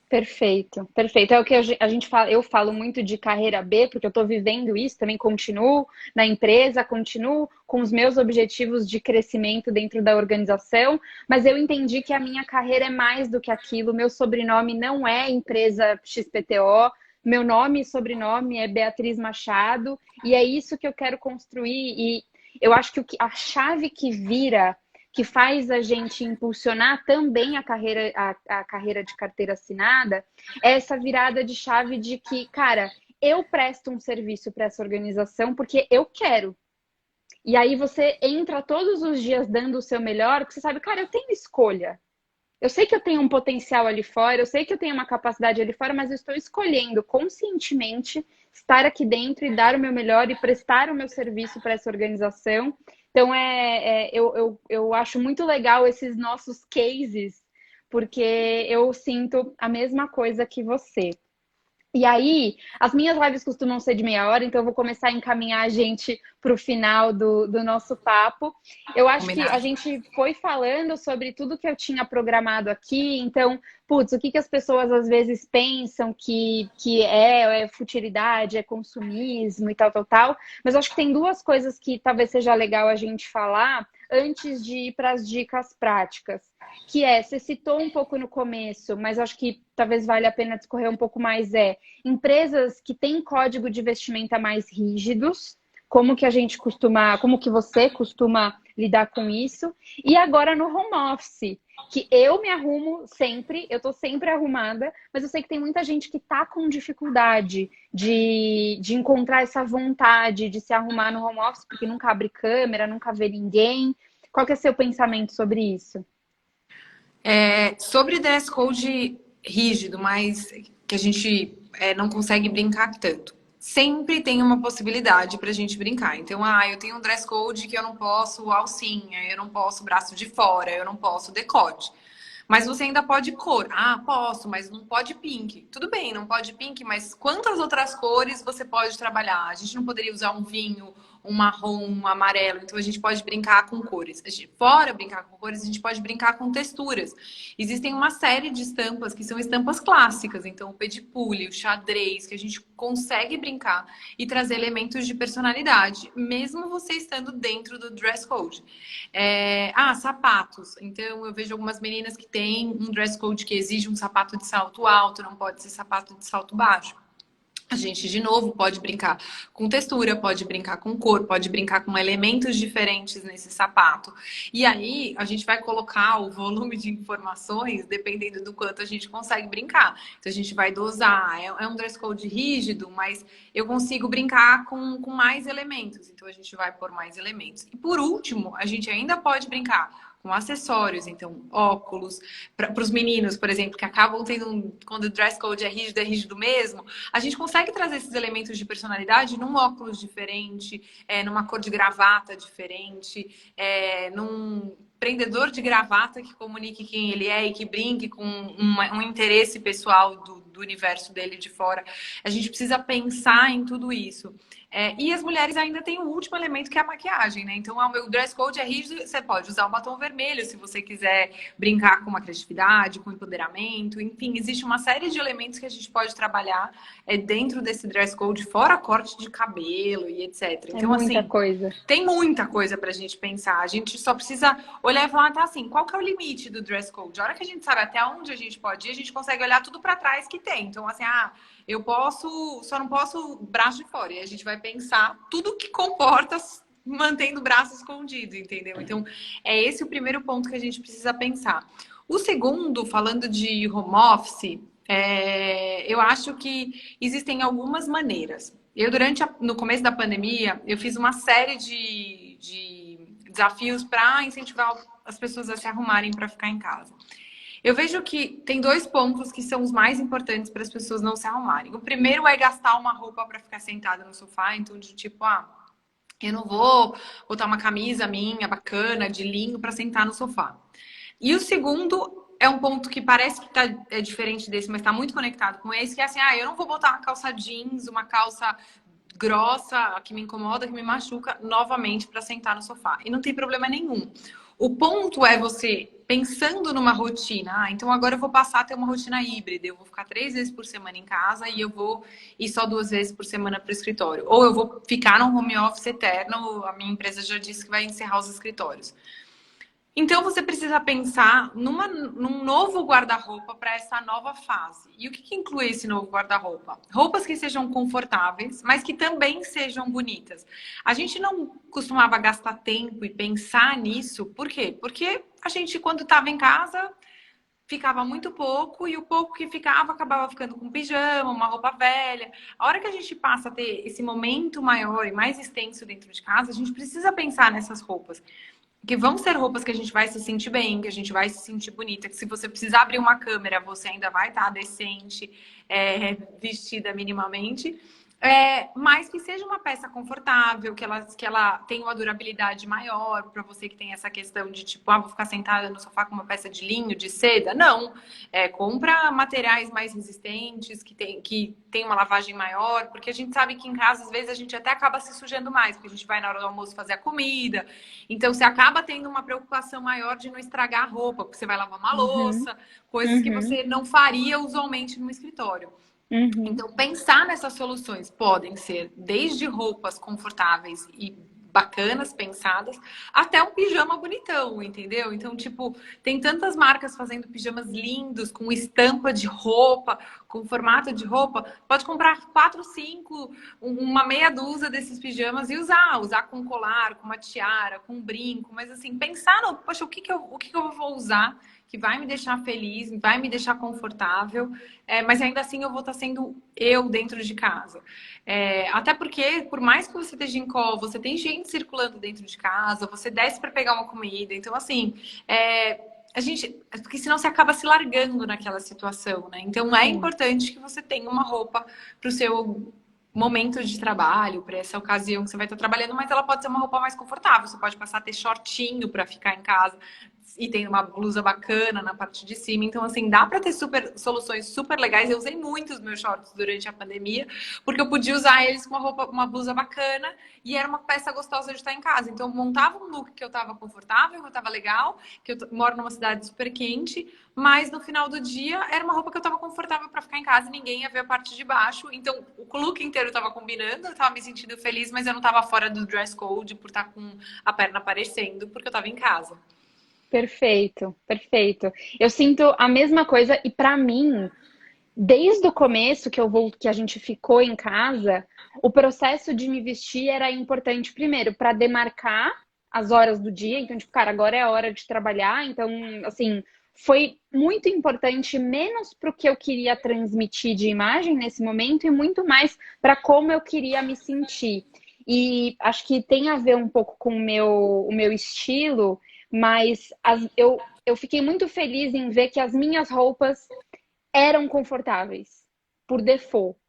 Perfeito, perfeito. É o que a gente fala, eu falo muito de carreira B, porque eu estou vivendo isso, também continuo na empresa, continuo com os meus objetivos de crescimento dentro da organização, mas eu entendi que a minha carreira é mais do que aquilo, meu sobrenome não é empresa XPTO, meu nome e sobrenome é Beatriz Machado, e é isso que eu quero construir, e eu acho que a chave que vira que faz a gente impulsionar também a carreira de carteira assinada, é essa virada de chave de que, cara, eu presto um serviço para essa organização porque eu quero. E aí você entra todos os dias dando o seu melhor, porque você sabe, cara, eu tenho escolha. Eu sei que eu tenho um potencial ali fora, eu sei que eu tenho uma capacidade ali fora, mas eu estou escolhendo conscientemente estar aqui dentro e dar o meu melhor e prestar o meu serviço para essa organização. Então, eu acho muito legal esses nossos cases, porque eu sinto a mesma coisa que você. E aí, as minhas lives costumam ser de meia hora, então eu vou começar a encaminhar a gente para o final do nosso papo. Eu acho que a
Combinado.
gente foi falando sobre tudo que eu tinha programado aqui, então, putz, o que as pessoas às vezes pensam que é futilidade, é consumismo e tal, tal, tal. Mas eu acho que tem duas coisas que talvez seja legal a gente falar antes de ir para as dicas práticas. Que você citou um pouco no começo, mas acho que talvez valha a pena discorrer um pouco mais, empresas que têm código de vestimenta mais rígidos, como que a gente costuma, como que você costuma lidar com isso? E agora no home office, que eu me arrumo sempre, eu tô sempre arrumada, mas eu sei que tem muita gente que tá com dificuldade de encontrar essa vontade de se arrumar no home office, porque nunca abre câmera, nunca vê ninguém. Qual que é seu pensamento sobre isso?
Sobre dress code rígido, mas que a gente não consegue brincar tanto. Sempre tem uma possibilidade para a gente brincar. Então, eu tenho um dress code que eu não posso alcinha, eu não posso braço de fora, eu não posso decote. Mas você ainda pode cor. Posso, mas não pode pink. Tudo bem, não pode pink, mas quantas outras cores você pode trabalhar? A gente não poderia usar um vinho, um marrom, um amarelo. Então a gente pode brincar com cores. Fora brincar com cores, a gente pode brincar com texturas. Existem uma série de estampas que são estampas clássicas. Então o pedipule, o xadrez, que a gente consegue brincar e trazer elementos de personalidade, mesmo você estando dentro do dress code. Sapatos. Então eu vejo algumas meninas que têm um dress code que exige um sapato de salto alto, não pode ser sapato de salto baixo. A gente, de novo, pode brincar com textura, pode brincar com cor, pode brincar com elementos diferentes nesse sapato. E aí, a gente vai colocar o volume de informações dependendo do quanto a gente consegue brincar. Então, a gente vai dosar. É um dress code rígido, mas eu consigo brincar com mais elementos. Então, a gente vai pôr mais elementos. E, por último, a gente ainda pode brincar com acessórios, então óculos, para os meninos, por exemplo, que acabam tendo, quando o dress code é rígido mesmo, a gente consegue trazer esses elementos de personalidade num óculos diferente, numa cor de gravata diferente, num prendedor de gravata que comunique quem ele é e que brinque com um interesse pessoal do universo dele de fora. A gente precisa pensar em tudo isso. E as mulheres ainda têm o último elemento, que é a maquiagem, né? Então, o meu dress code é rígido, você pode usar um batom vermelho se você quiser brincar com uma criatividade, com empoderamento. Enfim, existe uma série de elementos que a gente pode trabalhar dentro desse dress code, fora corte de cabelo e etc. Então,
Muita coisa.
tem muita coisa pra gente pensar. A gente só precisa olhar e falar, tá assim, qual que é o limite do dress code? A hora que a gente sabe até onde a gente pode ir, a gente consegue olhar tudo pra trás que tem. Então, assim, só não posso braço de fora. E a gente vai pensar tudo que comporta mantendo o braço escondido, entendeu? Então, é esse o primeiro ponto que a gente precisa pensar. O segundo, falando de home office, eu acho que existem algumas maneiras. No começo da pandemia, eu fiz uma série de desafios para incentivar as pessoas a se arrumarem para ficar em casa. Eu vejo que tem dois pontos que são os mais importantes para as pessoas não se arrumarem. O primeiro é gastar uma roupa para ficar sentada no sofá, então de tipo, eu não vou botar uma camisa minha bacana, de linho, para sentar no sofá. E o segundo é um ponto que parece que é diferente desse, mas está muito conectado com esse, que é assim, eu não vou botar uma calça jeans, uma calça grossa, que me incomoda, que me machuca, novamente para sentar no sofá. E não tem problema nenhum. O ponto é você pensando numa rotina. Então agora eu vou passar a ter uma rotina híbrida. Eu vou ficar 3 vezes por semana em casa e eu vou ir só 2 vezes por semana para o escritório. Ou eu vou ficar num home office eterno. A minha empresa já disse que vai encerrar os escritórios. Então você precisa pensar num novo guarda-roupa para essa nova fase. E o que inclui esse novo guarda-roupa? Roupas que sejam confortáveis, mas que também sejam bonitas. A gente não costumava gastar tempo e pensar nisso. Por quê? Porque a gente, quando estava em casa, ficava muito pouco e o pouco que ficava acabava ficando com pijama, uma roupa velha. A hora que a gente passa a ter esse momento maior e mais extenso dentro de casa, a gente precisa pensar nessas roupas. Que vão ser roupas que a gente vai se sentir bem, que a gente vai se sentir bonita, que se você precisar abrir uma câmera, você ainda vai estar decente, vestida minimamente. Mas que seja uma peça confortável, que ela tenha uma durabilidade maior, para você que tem essa questão de tipo, vou ficar sentada no sofá com uma peça de linho, de seda. Não. Compra materiais mais resistentes, que tem uma lavagem maior, porque a gente sabe que em casa, às vezes, a gente até acaba se sujando mais, porque a gente vai na hora do almoço fazer a comida. Então, você acaba tendo uma preocupação maior de não estragar a roupa, porque você vai lavar uma
Uhum,
louça, coisas que
uhum,
você não faria usualmente no escritório.
uhum.
Então, pensar nessas soluções podem ser desde roupas confortáveis e bacanas, pensadas, até um pijama bonitão, entendeu? Então, tipo, tem tantas marcas fazendo pijamas lindos, com estampa de roupa, com formato de roupa. Pode comprar 4, 5, uma meia dúzia desses pijamas e usar com colar, com uma tiara, com um brinco, mas assim, pensar no, poxa, o que que eu vou usar que vai me deixar feliz, vai me deixar confortável, mas ainda assim eu vou estar sendo eu dentro de casa. Até porque, por mais que você esteja em call, você tem gente circulando dentro de casa, você desce para pegar uma comida. Então, assim, a gente. Porque senão você acaba se largando naquela situação, né? Então, é
Sim.
importante que você tenha uma roupa para o seu momento de trabalho, para essa ocasião que você vai estar trabalhando, mas ela pode ser uma roupa mais confortável. Você pode passar a ter shortinho para ficar em casa e tem uma blusa bacana na parte de cima. Então, assim, dá para ter soluções super legais. Eu usei muito os meus shorts durante a pandemia, porque eu podia usar eles com uma blusa bacana e era uma peça gostosa de estar em casa. Então, eu montava um look que eu tava confortável, que eu tava legal, que eu moro numa cidade super quente, mas no final do dia era uma roupa que eu tava confortável para ficar em casa e ninguém ia ver a parte de baixo. Então, o look inteiro tava combinando, eu tava me sentindo feliz, mas eu não tava fora do dress code por estar com a perna aparecendo, porque eu tava em casa.
Perfeito, perfeito. Eu sinto a mesma coisa e para mim, desde o começo que a gente ficou em casa, o processo de me vestir era importante primeiro para demarcar as horas do dia. Então, tipo, cara, agora é a hora de trabalhar. Então, assim, foi muito importante menos para o que eu queria transmitir de imagem nesse momento e muito mais para como eu queria me sentir. E acho que tem a ver um pouco com o meu estilo, mas eu fiquei muito feliz em ver que as minhas roupas eram confortáveis, por default.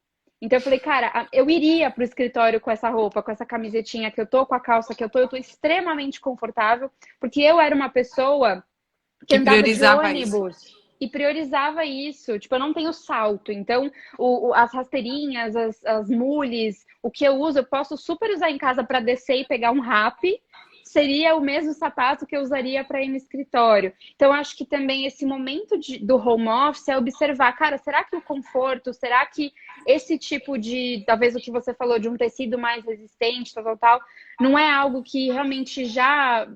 Então eu falei, cara, eu iria pro escritório com essa roupa, com essa camisetinha que eu tô, com a calça que eu tô extremamente confortável, porque eu era uma pessoa que
Que
andava de
priorizava isso.
ônibus e priorizava isso. Tipo, eu não tenho salto, então as rasteirinhas, as mules, o que eu uso, eu posso super usar em casa para descer e pegar um rap. Seria o mesmo sapato que eu usaria para ir no escritório. Então, acho que também esse momento do home office é observar, cara, será que o conforto, será que esse tipo de, talvez o que você falou, de um tecido mais resistente, tal, tal, tal, não é algo que realmente já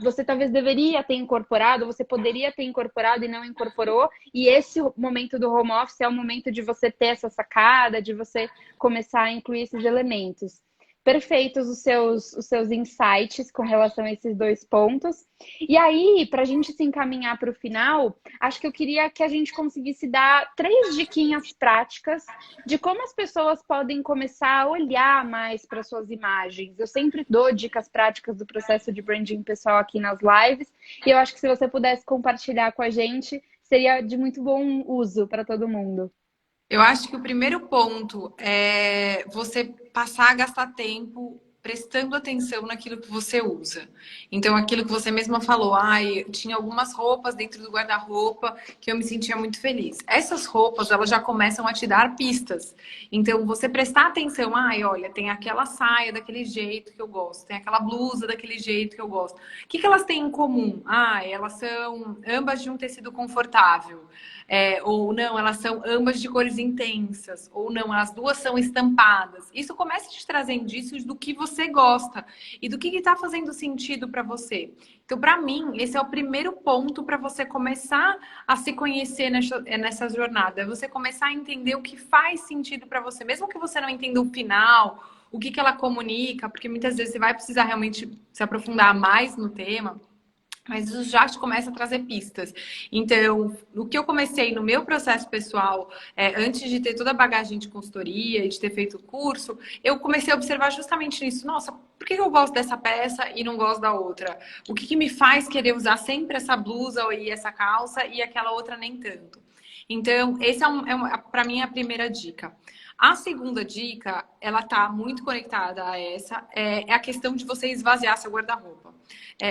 você talvez deveria ter incorporado, você poderia ter incorporado e não incorporou, e esse momento do home office é o momento de você ter essa sacada, de você começar a incluir esses elementos. Perfeitos os seus insights com relação a esses dois pontos. E aí, para a gente se encaminhar para o final, acho que eu queria que a gente conseguisse dar 3 diquinhas práticas de como as pessoas podem começar a olhar mais para suas imagens. Eu sempre dou dicas práticas do processo de branding pessoal aqui nas lives, e eu acho que se você pudesse compartilhar com a gente, seria de muito bom uso para todo mundo.
Eu acho que o primeiro ponto é você passar a gastar tempo prestando atenção naquilo que você usa. Então, aquilo que você mesma falou, tinha algumas roupas dentro do guarda-roupa que eu me sentia muito feliz. Essas roupas, elas já começam a te dar pistas. Então, você prestar atenção, olha, tem aquela saia daquele jeito que eu gosto, tem aquela blusa daquele jeito que eu gosto. O que que elas têm em comum? Elas são ambas de um tecido confortável. Ou não, elas são ambas de cores intensas, ou não, as duas são estampadas. Isso começa a te trazer indícios do que você gosta e do que está fazendo sentido para você. Então, para mim, esse é o primeiro ponto para você começar a se conhecer nessa jornada. É você começar a entender o que faz sentido para você, mesmo que você não entenda o final, o que ela comunica, porque muitas vezes você vai precisar realmente se aprofundar mais no tema. Mas isso já te começa a trazer pistas. Então, o que eu comecei no meu processo pessoal, antes de ter toda a bagagem de consultoria e de ter feito o curso, eu comecei a observar justamente isso. Nossa, por que eu gosto dessa peça e não gosto da outra? O que que me faz querer usar sempre essa blusa e essa calça e aquela outra nem tanto? Então, esse para mim é a primeira dica. A segunda dica, ela tá muito conectada a essa, é a questão de você esvaziar seu guarda-roupa.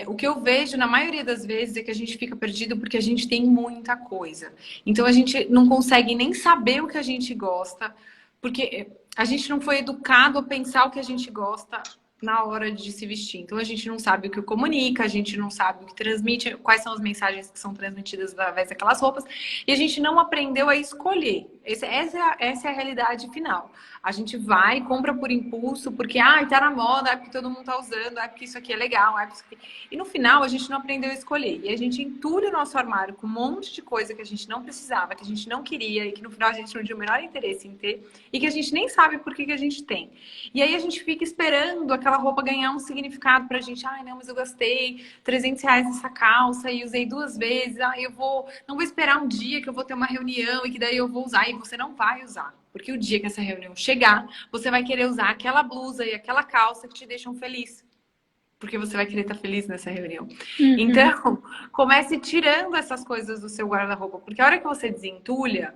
O que eu vejo na maioria das vezes é que a gente fica perdido porque a gente tem muita coisa. Então a gente não consegue nem saber o que a gente gosta, porque a gente não foi educado a pensar o que a gente gosta na hora de se vestir. Então a gente não sabe o que comunica, a gente não sabe o que transmite, quais são as mensagens que são transmitidas através daquelas roupas, e a gente não aprendeu a escolher. Essa é a realidade final. A gente vai, compra por impulso, porque tá na moda, é porque todo mundo tá usando, é porque isso aqui é legal, é porque isso aqui... E no final a gente não aprendeu a escolher. E a gente entulha o nosso armário com um monte de coisa que a gente não precisava, que a gente não queria, e que no final a gente não tinha o menor interesse em ter, e que a gente nem sabe por que a gente tem. E aí a gente fica esperando aquela roupa ganhar um significado pra gente. Não, mas eu gastei R$ 300 nessa calça e usei 2 vezes. Não vou esperar um dia que eu vou ter uma reunião e que daí eu vou usar. E você não vai usar. Porque o dia que essa reunião chegar, você vai querer usar aquela blusa e aquela calça que te deixam feliz. Porque você vai querer estar feliz nessa reunião.
Uhum.
Então, comece tirando essas coisas do seu guarda-roupa. Porque a hora que você desentulha,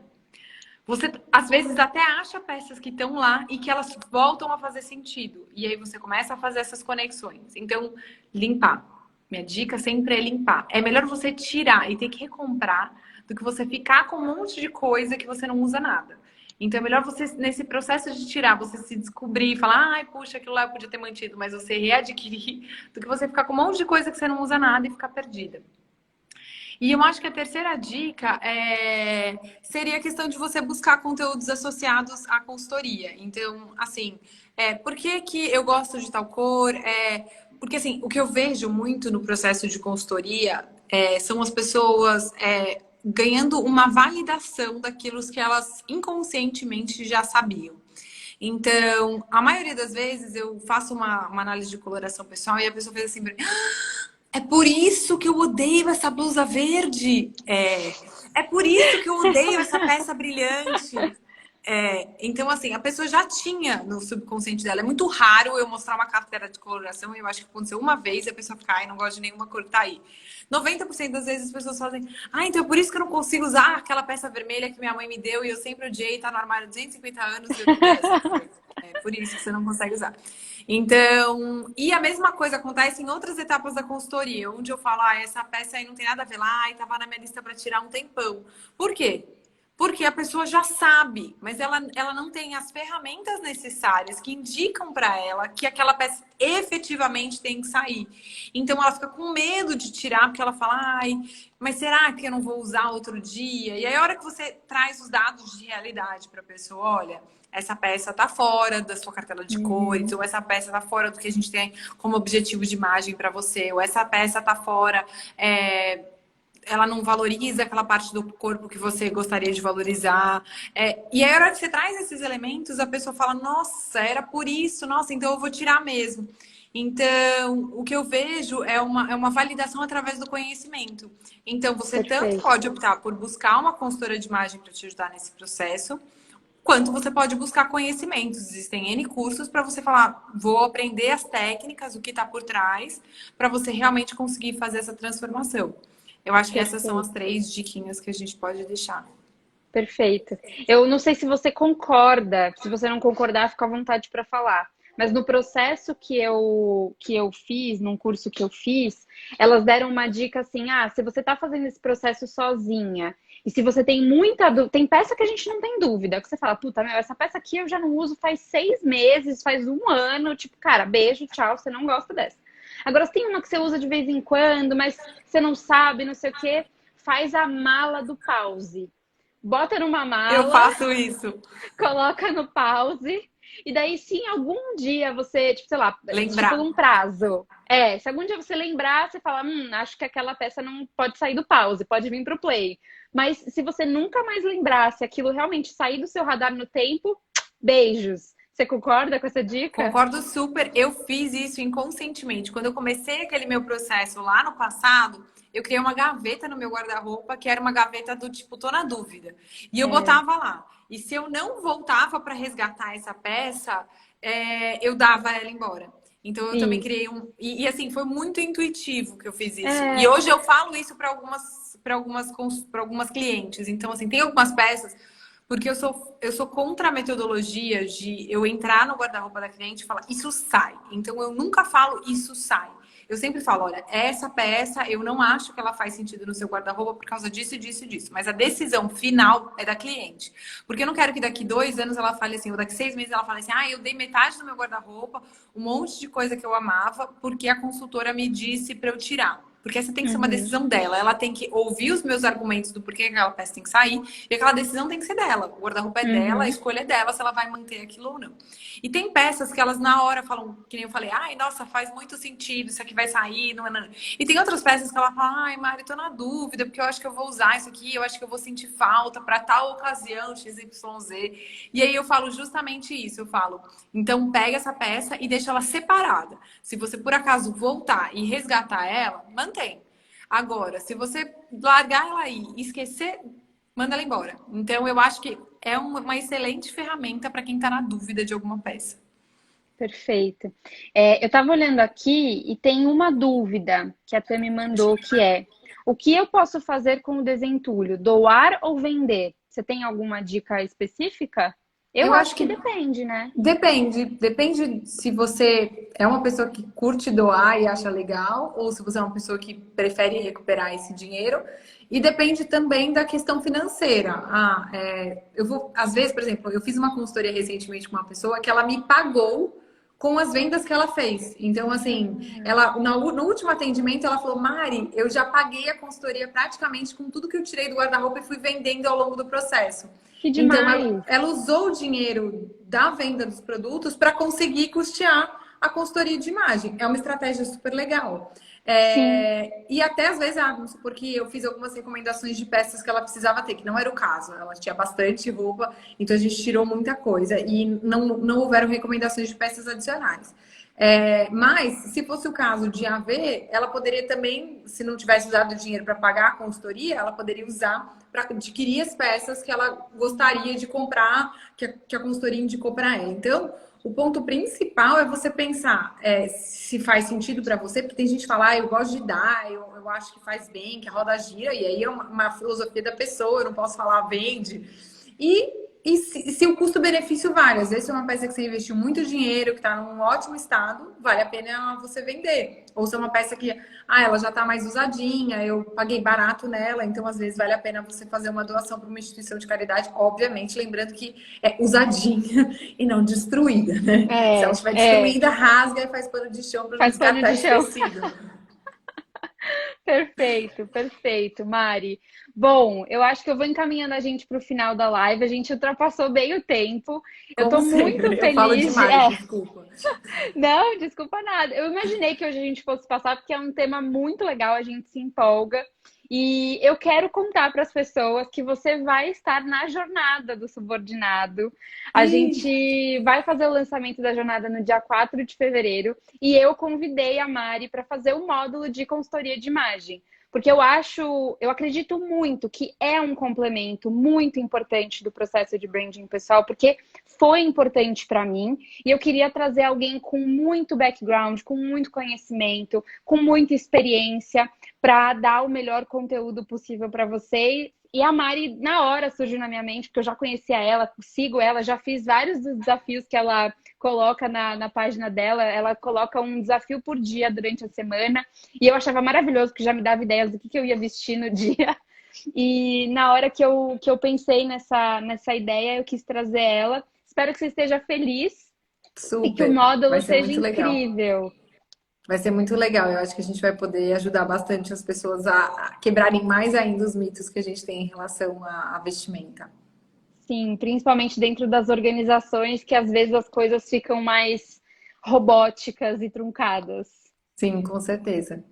você, às vezes, até acha peças que estão lá e que elas voltam a fazer sentido. E aí você começa a fazer essas conexões. Então, limpar. Minha dica sempre é limpar. É melhor você tirar e ter que recomprar do que você ficar com um monte de coisa que você não usa nada. Então, é melhor você, nesse processo de tirar, você se descobrir e falar, puxa, aquilo lá eu podia ter mantido, mas você readquirir, do que você ficar com um monte de coisa que você não usa nada e ficar perdida. E eu acho que a terceira dica seria a questão de você buscar conteúdos associados à consultoria. Então, assim, por que que eu gosto de tal cor? Porque, assim, o que eu vejo muito no processo de consultoria são as pessoas ganhando uma validação daquilo que elas inconscientemente já sabiam. Então, a maioria das vezes eu faço uma análise de coloração pessoal e a pessoa fez assim... É por isso que eu odeio essa blusa verde. É por isso que eu odeio essa peça brilhante. Então, assim, a pessoa já tinha no subconsciente dela. É muito raro eu mostrar uma carteira de coloração e eu acho que aconteceu uma vez e a pessoa fica, não gosto de nenhuma cor que tá aí. 90% das vezes as pessoas fazem, então é por isso que eu não consigo usar aquela peça vermelha que minha mãe me deu e eu sempre odiei, tá no armário há 250 anos e eu detesto. É por isso que você não consegue usar. Então, e a mesma coisa acontece em outras etapas da consultoria, onde eu falo, essa peça aí não tem nada a ver lá e tava na minha lista para tirar um tempão. Por quê? Porque a pessoa já sabe, mas ela não tem as ferramentas necessárias que indicam para ela que aquela peça efetivamente tem que sair. Então ela fica com medo de tirar, porque ela fala, mas será que eu não vou usar outro dia? E aí a hora que você traz os dados de realidade para a pessoa, olha, essa peça tá fora da sua cartela de cores, ou essa peça tá fora do que a gente tem como objetivo de imagem para você, ou essa peça tá fora... ela não valoriza aquela parte do corpo que você gostaria de valorizar. E aí, a hora que você traz esses elementos, a pessoa fala, nossa, era por isso, nossa, então eu vou tirar mesmo. Então, o que eu vejo é uma validação através do conhecimento. Então, você tanto pode optar por buscar uma consultora de imagem para te ajudar nesse processo, quanto você pode buscar conhecimentos. Existem N cursos para você falar, vou aprender as técnicas, o que está por trás, para você realmente conseguir fazer essa transformação. Eu acho que essas são as 3 diquinhas que a gente pode deixar.
Perfeito. Eu não sei se você concorda, se você não concordar, fica à vontade para falar. Mas no processo que eu fiz, num curso que eu fiz, elas deram uma dica assim, se você está fazendo esse processo sozinha, e se você tem muita dúvida, tem peça que a gente não tem dúvida, que você fala, puta, essa peça aqui eu já não uso faz 6 meses, faz 1 ano, tipo, cara, beijo, tchau, você não gosta dessa. Agora, se tem uma que você usa de vez em quando, mas você não sabe, não sei o quê, faz a mala do pause. Bota numa mala.
Eu faço isso.
Coloca no pause. E daí, se em algum dia você, tipo, sei lá,
lembrar
um prazo. Se algum dia você lembrar, você fala, acho que aquela peça não pode sair do pause, pode vir pro play. Mas se você nunca mais lembrar, se aquilo realmente sair do seu radar no tempo, beijos. Você concorda com essa dica?
Concordo super. Eu fiz isso inconscientemente. Quando eu comecei aquele meu processo lá no passado, eu criei uma gaveta no meu guarda-roupa, que era uma gaveta do tipo, tô na dúvida. E eu botava lá. E se eu não voltava para resgatar essa peça, eu dava ela embora. Então eu também criei E assim, foi muito intuitivo que eu fiz isso. E hoje eu falo isso para algumas clientes. Então, assim, tem algumas peças... Porque eu sou contra a metodologia de eu entrar no guarda-roupa da cliente e falar, isso sai. Então, eu nunca falo, isso sai. Eu sempre falo, olha, essa peça eu não acho que ela faz sentido no seu guarda-roupa por causa disso, disso e disso. Mas a decisão final é da cliente. Porque eu não quero que daqui 2 anos ela fale assim, ou daqui 6 meses ela fale assim, eu dei metade do meu guarda-roupa, um monte de coisa que eu amava, porque a consultora me disse para eu tirar. Porque essa tem que ser uma decisão dela. Ela tem que ouvir os meus argumentos do porquê aquela peça tem que sair. E aquela decisão tem que ser dela. O guarda-roupa é dela, a escolha é dela se ela vai manter aquilo ou não. E tem peças que elas na hora falam, que nem eu falei, nossa, faz muito sentido, isso aqui vai sair, não é nada. E tem outras peças que ela fala, Mari, tô na dúvida, porque eu acho que eu vou usar isso aqui, eu acho que eu vou sentir falta para tal ocasião, XYZ. E aí eu falo justamente isso, eu falo, então pega essa peça e deixa ela separada. Se você por acaso voltar e resgatar ela, mantém. Agora, se você largar ela aí e esquecer, manda ela embora. Então, eu acho que é uma excelente ferramenta para quem está na dúvida de alguma peça.
Perfeito. Eu estava olhando aqui e tem uma dúvida que a Tami mandou, que é: o que eu posso fazer com o desentulho? Doar ou vender? Você tem alguma dica específica? Eu acho que depende, né?
Depende se você é uma pessoa que curte doar e acha legal, ou se você é uma pessoa que prefere recuperar esse dinheiro. E depende também da questão financeira. Às vezes, por exemplo, eu fiz uma consultoria recentemente com uma pessoa que ela me pagou com as vendas que ela fez. Então, assim, ela no último atendimento, ela falou, Mari, eu já paguei a consultoria praticamente com tudo que eu tirei do guarda-roupa e fui vendendo ao longo do processo.
Que demais.
Então, ela usou o dinheiro da venda dos produtos para conseguir custear a consultoria de imagem. É uma estratégia super legal. E até às vezes, vamos supor que eu fiz algumas recomendações de peças que ela precisava ter, que não era o caso. Ela tinha bastante roupa, então a gente tirou muita coisa. E não houveram recomendações de peças adicionais. Mas, se fosse o caso de haver, ela poderia também, se não tivesse usado o dinheiro para pagar a consultoria, ela poderia usar para adquirir as peças que ela gostaria de comprar, que a consultoria indicou para ela. Então, o ponto principal é você pensar se faz sentido para você, porque tem gente que fala, eu gosto de dar, eu acho que faz bem, que a roda gira, e aí é uma filosofia da pessoa, eu não posso falar vende. E se o custo-benefício vale, às vezes é uma peça que você investiu muito dinheiro, que está num ótimo estado, vale a pena você vender. Ou se é uma peça que, ela já está mais usadinha, eu paguei barato nela, então às vezes vale a pena você fazer uma doação para uma instituição de caridade, obviamente, lembrando que é usadinha e não destruída, né? Se ela estiver destruída, rasga e faz pano de chão para não descartar esse tecido.
Perfeito, perfeito, Mari. Bom, eu acho que eu vou encaminhando a gente para o final da live. A gente ultrapassou bem o tempo. Eu estou muito feliz.
Eu falo demais, desculpa.
Não, desculpa nada. Eu imaginei que hoje a gente fosse passar, porque é um tema muito legal, a gente se empolga. E eu quero contar para as pessoas que você vai estar na jornada do subordinado. A gente vai fazer o lançamento da jornada no dia 4 de fevereiro. E eu convidei a Mari para fazer o módulo de consultoria de imagem. Porque eu acredito muito que é um complemento muito importante do processo de branding pessoal, porque foi importante para mim e eu queria trazer alguém com muito background, com muito conhecimento, com muita experiência para dar o melhor conteúdo possível para vocês. E a Mari, na hora, surgiu na minha mente, porque eu já conhecia ela, sigo ela, já fiz vários dos desafios que ela coloca na página dela. Ela coloca um desafio por dia durante a semana. E eu achava maravilhoso, porque já me dava ideias do que eu ia vestir no dia. E na hora que eu pensei nessa ideia, eu quis trazer ela. Espero que você esteja feliz.
Super.
E que o módulo seja incrível.
Legal. Vai ser muito legal. Eu acho que a gente vai poder ajudar bastante as pessoas a quebrarem mais ainda os mitos que a gente tem em relação à vestimenta.
Sim, principalmente dentro das organizações, que às vezes as coisas ficam mais robóticas e truncadas.
Sim, com certeza.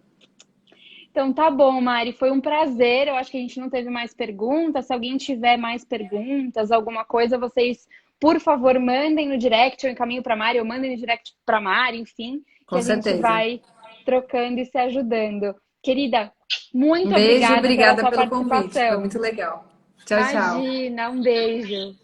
Então tá bom, Mari, foi um prazer. Eu acho que a gente não teve mais perguntas. Se alguém tiver mais perguntas, alguma coisa, vocês, por favor, mandem no direct, eu encaminho para Mari, ou mandem no direct para Mari, enfim, que a gente vai trocando e se ajudando. Querida, muito
obrigada
pela sua
pelo
participação.
convite, foi muito legal. Tchau, tchau.
Imagina, um beijo.